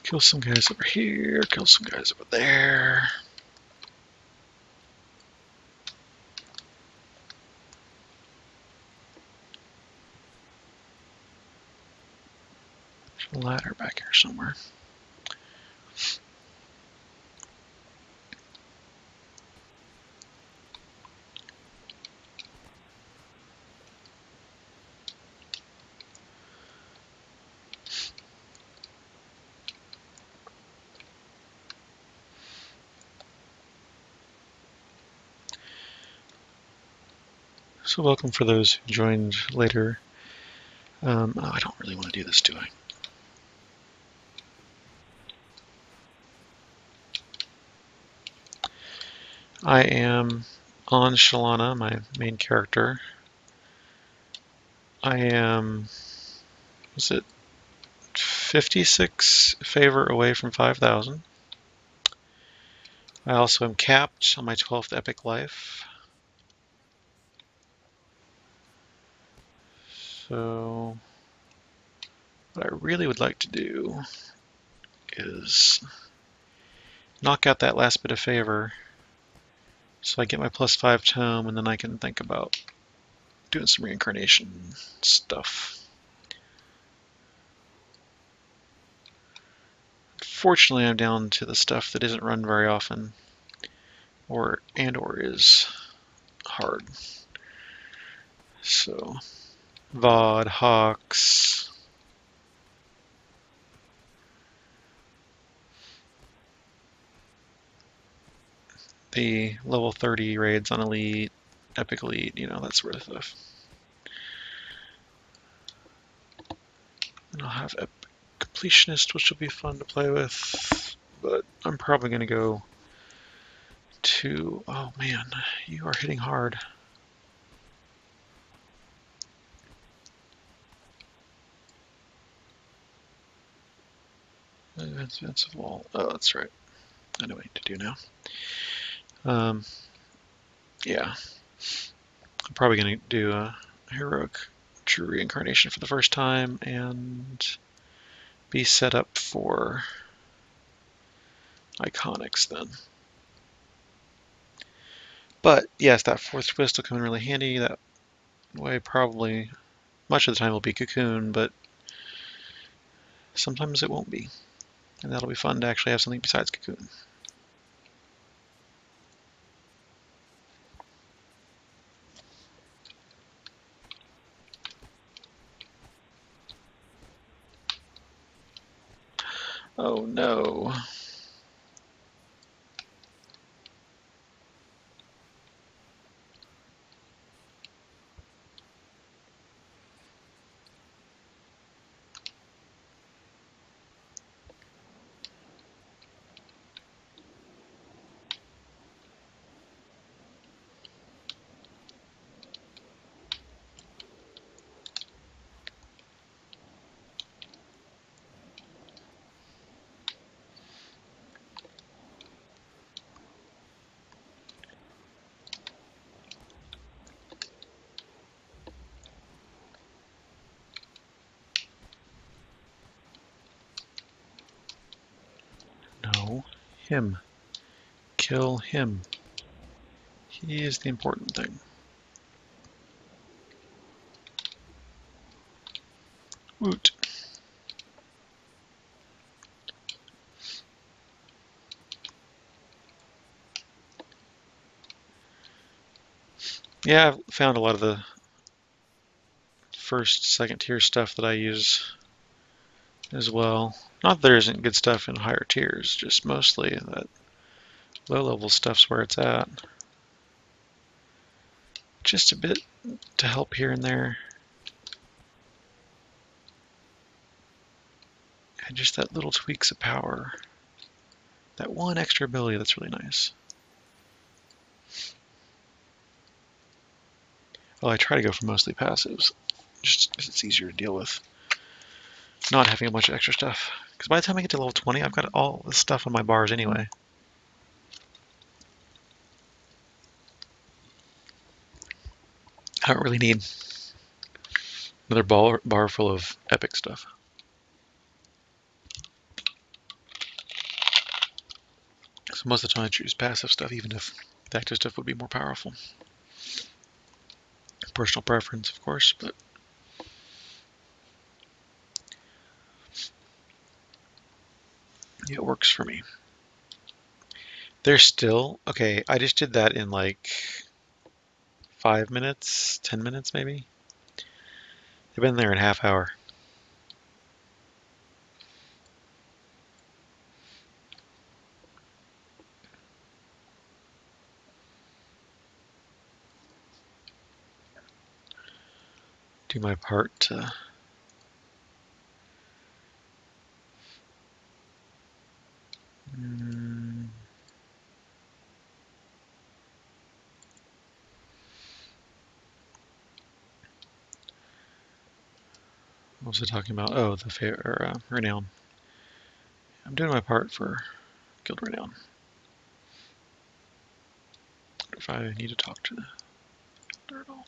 Kill some guys over here, kill some guys over there. There's a ladder back here somewhere. So welcome for those who joined later. Oh, I don't really want to do this, do I? I am on Shalana, my main character. I am, was it 56 favor away from 5,000. I also am capped on my 12th epic life. So what I really would like to do is knock out that last bit of favor so I get my +5 tome, and then I can think about doing some reincarnation stuff. Fortunately, I'm down to the stuff that isn't run very often, or is hard. So, VOD, Hawks, the level 30 raids on Elite, Epic Elite, you know, that sort of stuff. And I'll have Epic Completionist, which will be fun to play with, but I'm probably going to go to, oh man, you are hitting hard. Invincible, oh that's right, I know what I need to do now. Yeah, I'm probably going to do a heroic true reincarnation for the first time and be set up for iconics then. But yes, that fourth twist will come in really handy. That way probably much of the time will be Cocoon, but sometimes it won't be. And that'll be fun to actually have something besides Cocoon. Oh no. No. Him. Kill him. He is the important thing. Woot. Yeah, I've found a lot of the first, second tier stuff that I use as well. Not that there isn't good stuff in higher tiers, just mostly that low level stuff's where it's at. Just a bit to help here and there. And just that little tweaks of power. That one extra ability that's really nice. Well, I try to go for mostly passives, just because it's easier to deal with. Not having a bunch of extra stuff. Because by the time I get to level 20, I've got all this stuff on my bars anyway. I don't really need another bar full of epic stuff. So most of the time I choose passive stuff, even if the active stuff would be more powerful. Personal preference, of course, but it works for me. They're still, okay, I just did that in like 5 minutes, 10 minutes maybe. They've been there in a half hour. Do my part to what was I talking about? Oh, the renown. I'm doing my part for guild renown. If I need to talk to the elder at all.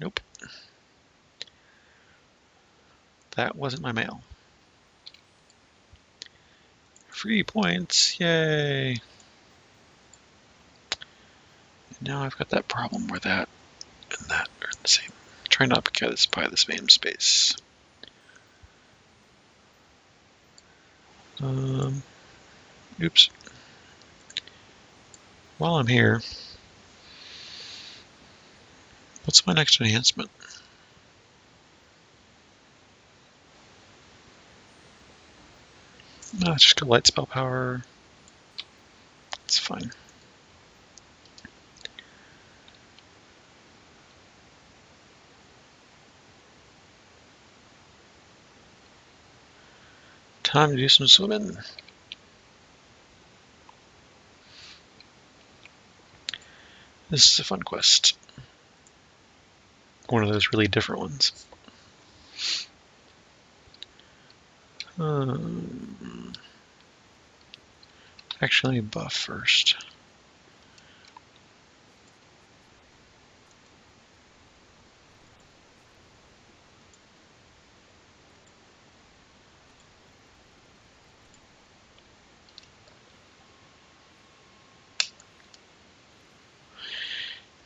Nope. That wasn't my mail. Free points, yay! And now I've got that problem where that and that are the same. Try not to get by the same space. Oops. While I'm here, what's my next enhancement? No, just go light spell power. It's fine. Time to do some swimming. This is a fun quest. One of those really different ones. Actually, let me buff first.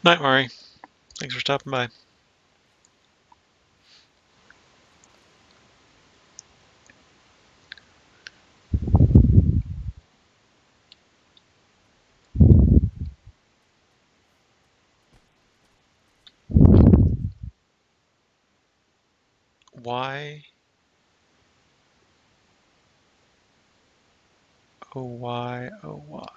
Night, Mari. Thanks for stopping by. Why? Oh, why? Oh, why?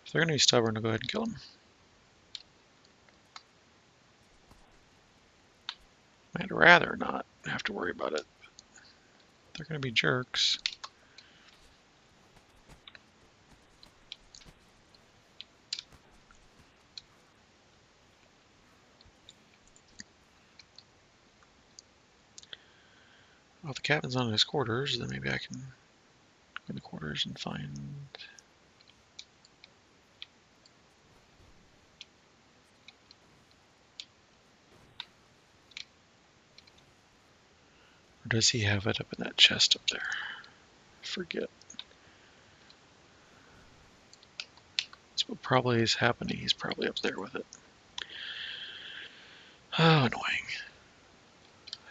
If they're going to be stubborn, I'll go ahead and kill them. I'd rather not have to worry about it. They're going to be jerks. Well, if the captain's on his quarters, then maybe I can go in the quarters and find... Or does he have it up in that chest up there? Forget. That's what probably is happening. He's probably up there with it. Oh, annoying.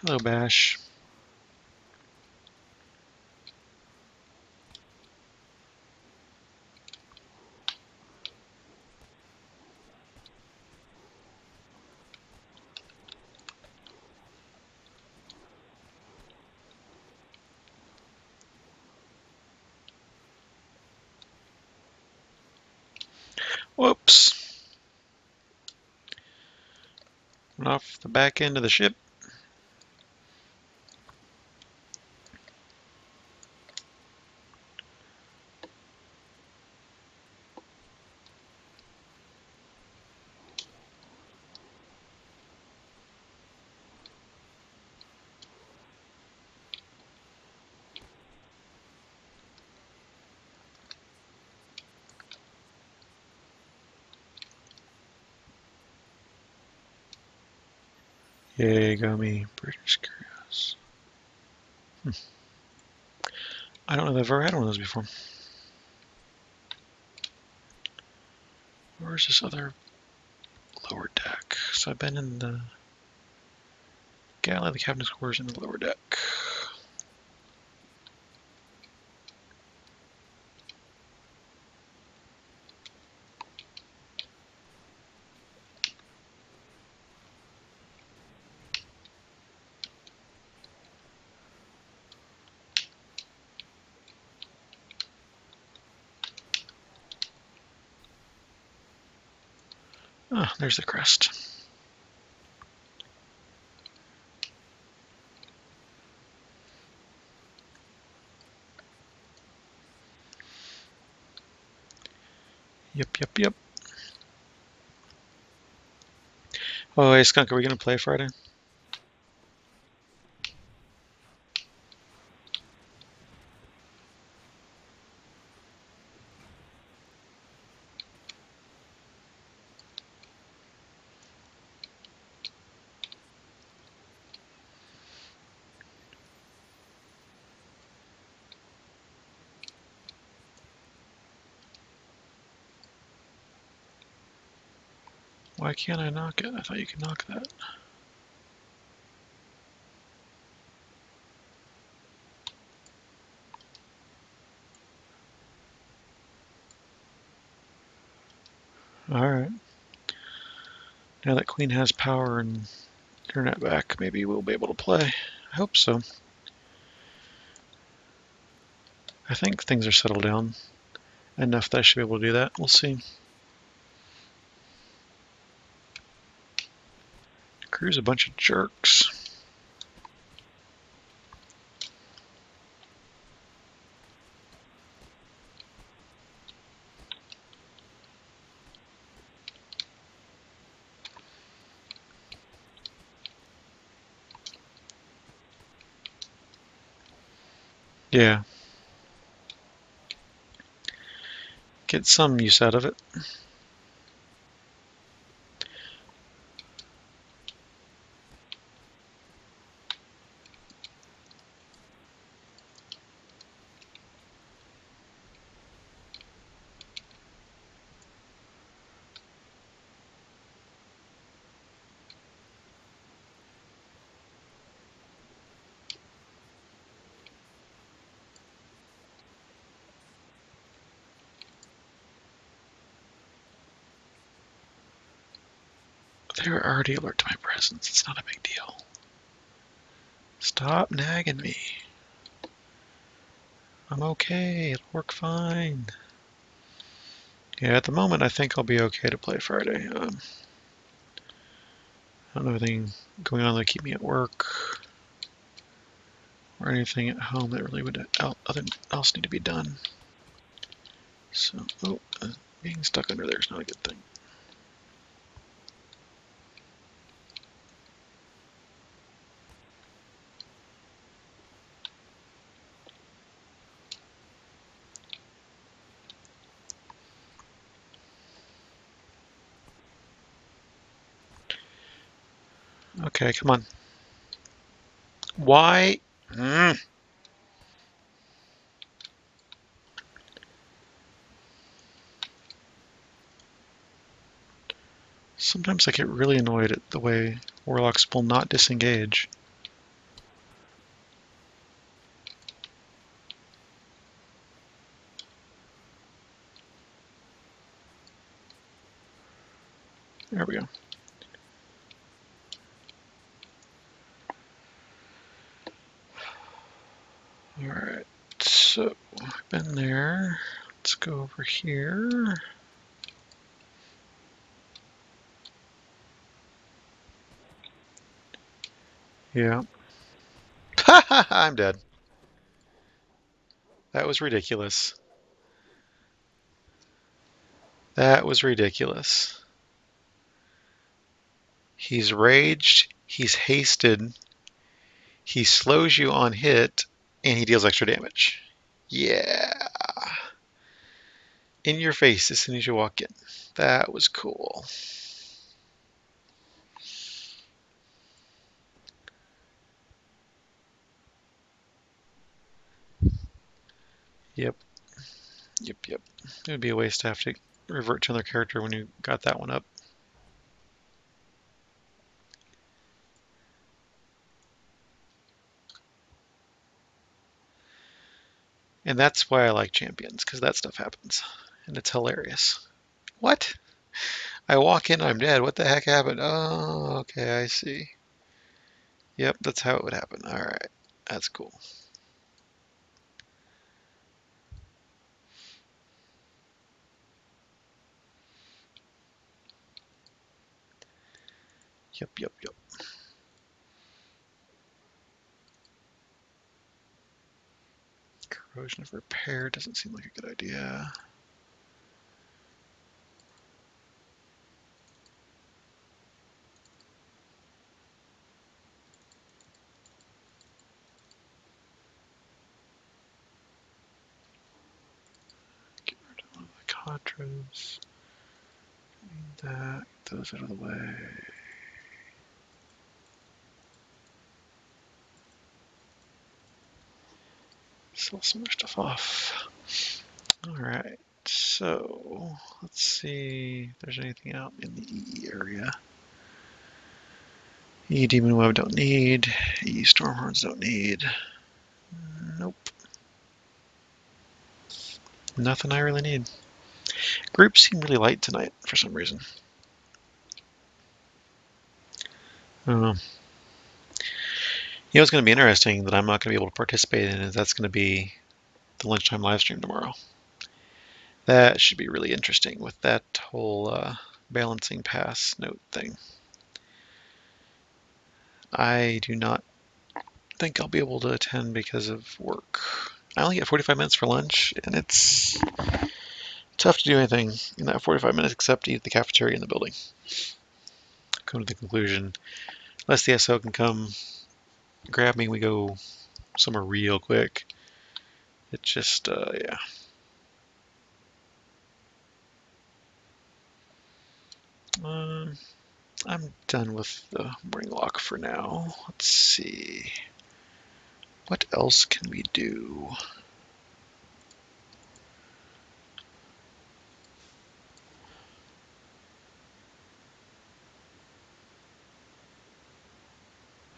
Hello, Bash. Whoops. Went off the back end of the ship. Yay, go me, British Curious. I don't know that I've ever had one of those before. Where's this other lower deck? So I've been in the galley, the captain's quarters, in the lower deck. Ah, there's the crest. Yep. Oh, hey, Skunk, are we going to play Friday? Why can't I knock it? I thought you could knock that. Alright. Now that Queen has power and internet back, maybe we'll be able to play. I hope so. I think things are settled down enough that I should be able to do that. We'll see. Crew's a bunch of jerks. Yeah. Get some use out of it. They were already alert to my presence. It's not a big deal. Stop nagging me. I'm okay. It'll work fine. Yeah, at the moment, I think I'll be okay to play Friday. I don't have anything going on that keep me at work or anything at home that really would else need to be done. So, being stuck under there is not a good thing. Okay, come on. Why? Sometimes I get really annoyed at the way warlocks will not disengage. There we go. Alright, so I've been there. Let's go over here. Yeah. I'm dead. That was ridiculous. That was ridiculous. He's raged, he's hasted, he slows you on hit, and he deals extra damage. Yeah. In your face as soon as you walk in. That was cool. Yep. Yep. Yep. It would be a waste to have to revert to another character when you got that one up. And that's why I like champions, because that stuff happens. And it's hilarious. What? I walk in, I'm dead. What the heck happened? Oh, okay, I see. Yep, that's how it would happen. Alright, that's cool. Yep, yep, yep. Corrosion of repair doesn't seem like a good idea. Get rid of the Cadres. That, those out of the way. Sell some more stuff off. Alright, so let's see if there's anything out in the E area. E Demon Web don't need. E Stormhorns don't need. Nope. Nothing I really need. Groups seem really light tonight for some reason. I don't know. You know what's going to be interesting that I'm not going to be able to participate in is that's going to be the lunchtime live stream tomorrow. That should be really interesting with that whole balancing pass note thing. I do not think I'll be able to attend because of work. I only get 45 minutes for lunch, and it's tough to do anything in that 45 minutes except eat at the cafeteria in the building. Come to the conclusion, unless the SO can come grab me, we go somewhere real quick. It just, yeah. I'm done with the ring lock for now. Let's see. What else can we do?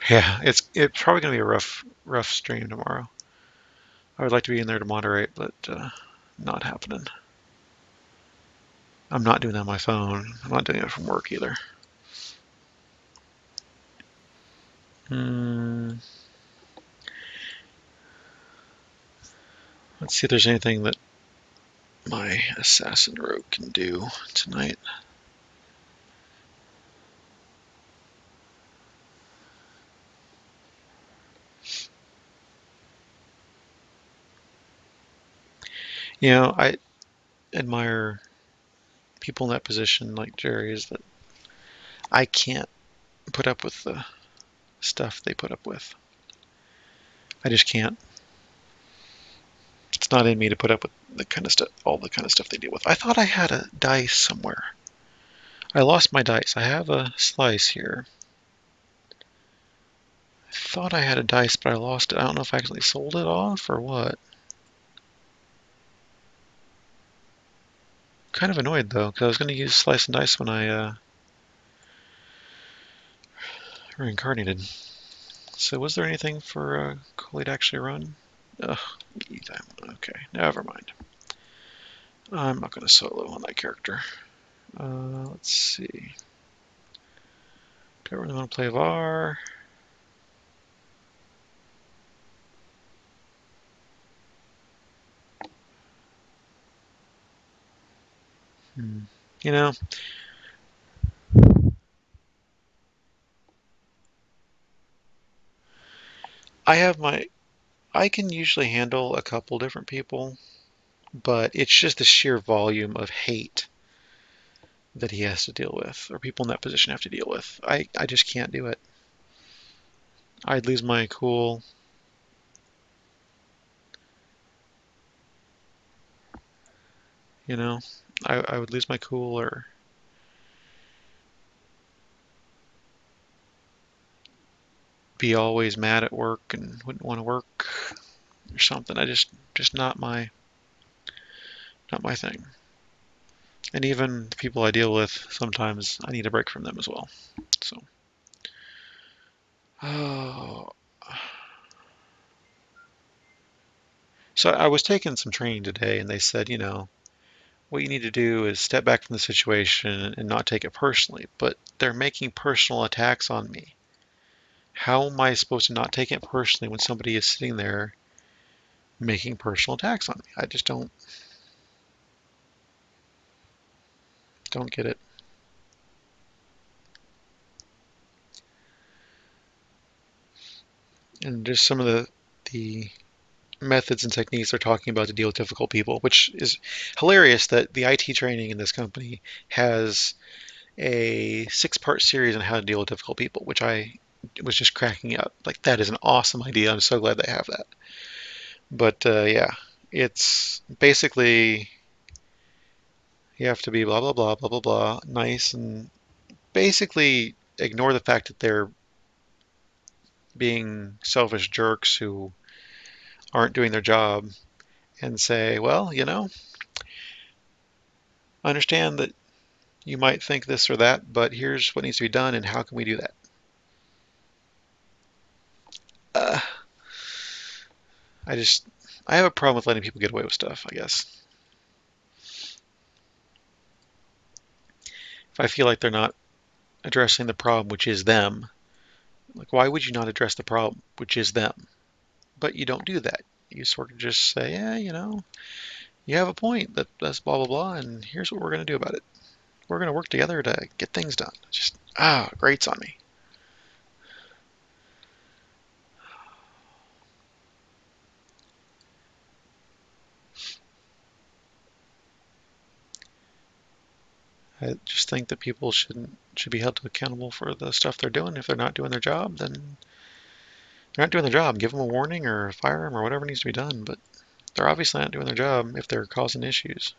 Yeah, it's probably gonna be a rough stream tomorrow. I would like to be in there to moderate, but not happening. I'm not doing that on my phone. I'm not doing it from work either. Let's see if there's anything that my assassin rogue can do tonight. You know, I admire people in that position like Jerry is that I can't put up with the stuff they put up with. I just can't. It's not in me to put up with the kind of stuff, all the kind of stuff they deal with. I thought I had a dice somewhere. I lost my dice. I have a slice here. I thought I had a dice, but I lost it. I don't know if I actually sold it off or what. Kind of annoyed though, because I was going to use slice and dice when I reincarnated. So was there anything for Coley to actually run? Ugh, okay, never mind. I'm not going to solo on that character. Let's see. Do I really want to play VAR? You know, I can usually handle a couple different people, but it's just the sheer volume of hate that he has to deal with, or people in that position have to deal with. I just can't do it. I'd lose my cool. You know, I would lose my cool or be always mad at work and wouldn't want to work or something. Just not my Not my thing. And even the people I deal with, sometimes I need a break from them as well. So, oh. So I was taking some training today, and they said, what you need to do is step back from the situation and not take it personally. But they're making personal attacks on me. How am I supposed to not take it personally when somebody is sitting there making personal attacks on me? I just don't get it. And just some of the methods and techniques they're talking about to deal with difficult people, which is hilarious that the IT training in this company has a 6-part series on how to deal with difficult people, which I was just cracking up. Like, that is an awesome idea. I'm so glad they have that. But yeah, it's basically you have to be blah, blah, blah, blah, blah, blah, nice, and basically ignore the fact that they're being selfish jerks who aren't doing their job and say, well, I understand that you might think this or that, but here's what needs to be done, and how can we do that? Uh, I just, I have a problem with letting people get away with stuff, I guess. If I feel like they're not addressing the problem, which is them, like, why would you not address the problem, which is them? But you don't do that. You sort of just say, yeah, you have a point, that's blah, blah, blah, and here's what we're going to do about it. We're going to work together to get things done. Just, grates on me. I just think that people should be held accountable for the stuff they're doing. If they're not doing their job, then they're not doing their job. Give them a warning or fire them or whatever needs to be done. But they're obviously not doing their job if they're causing issues.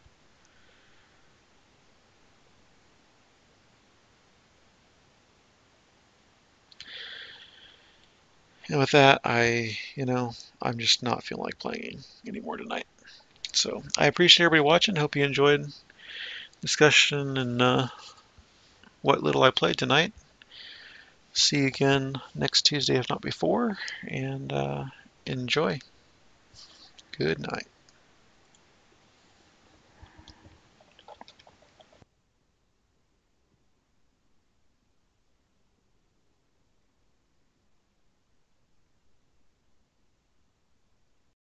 And with that, I'm just not feeling like playing anymore tonight. So I appreciate everybody watching. Hope you enjoyed discussion and what little I played tonight. See you again next Tuesday, if not before, and enjoy. Good night.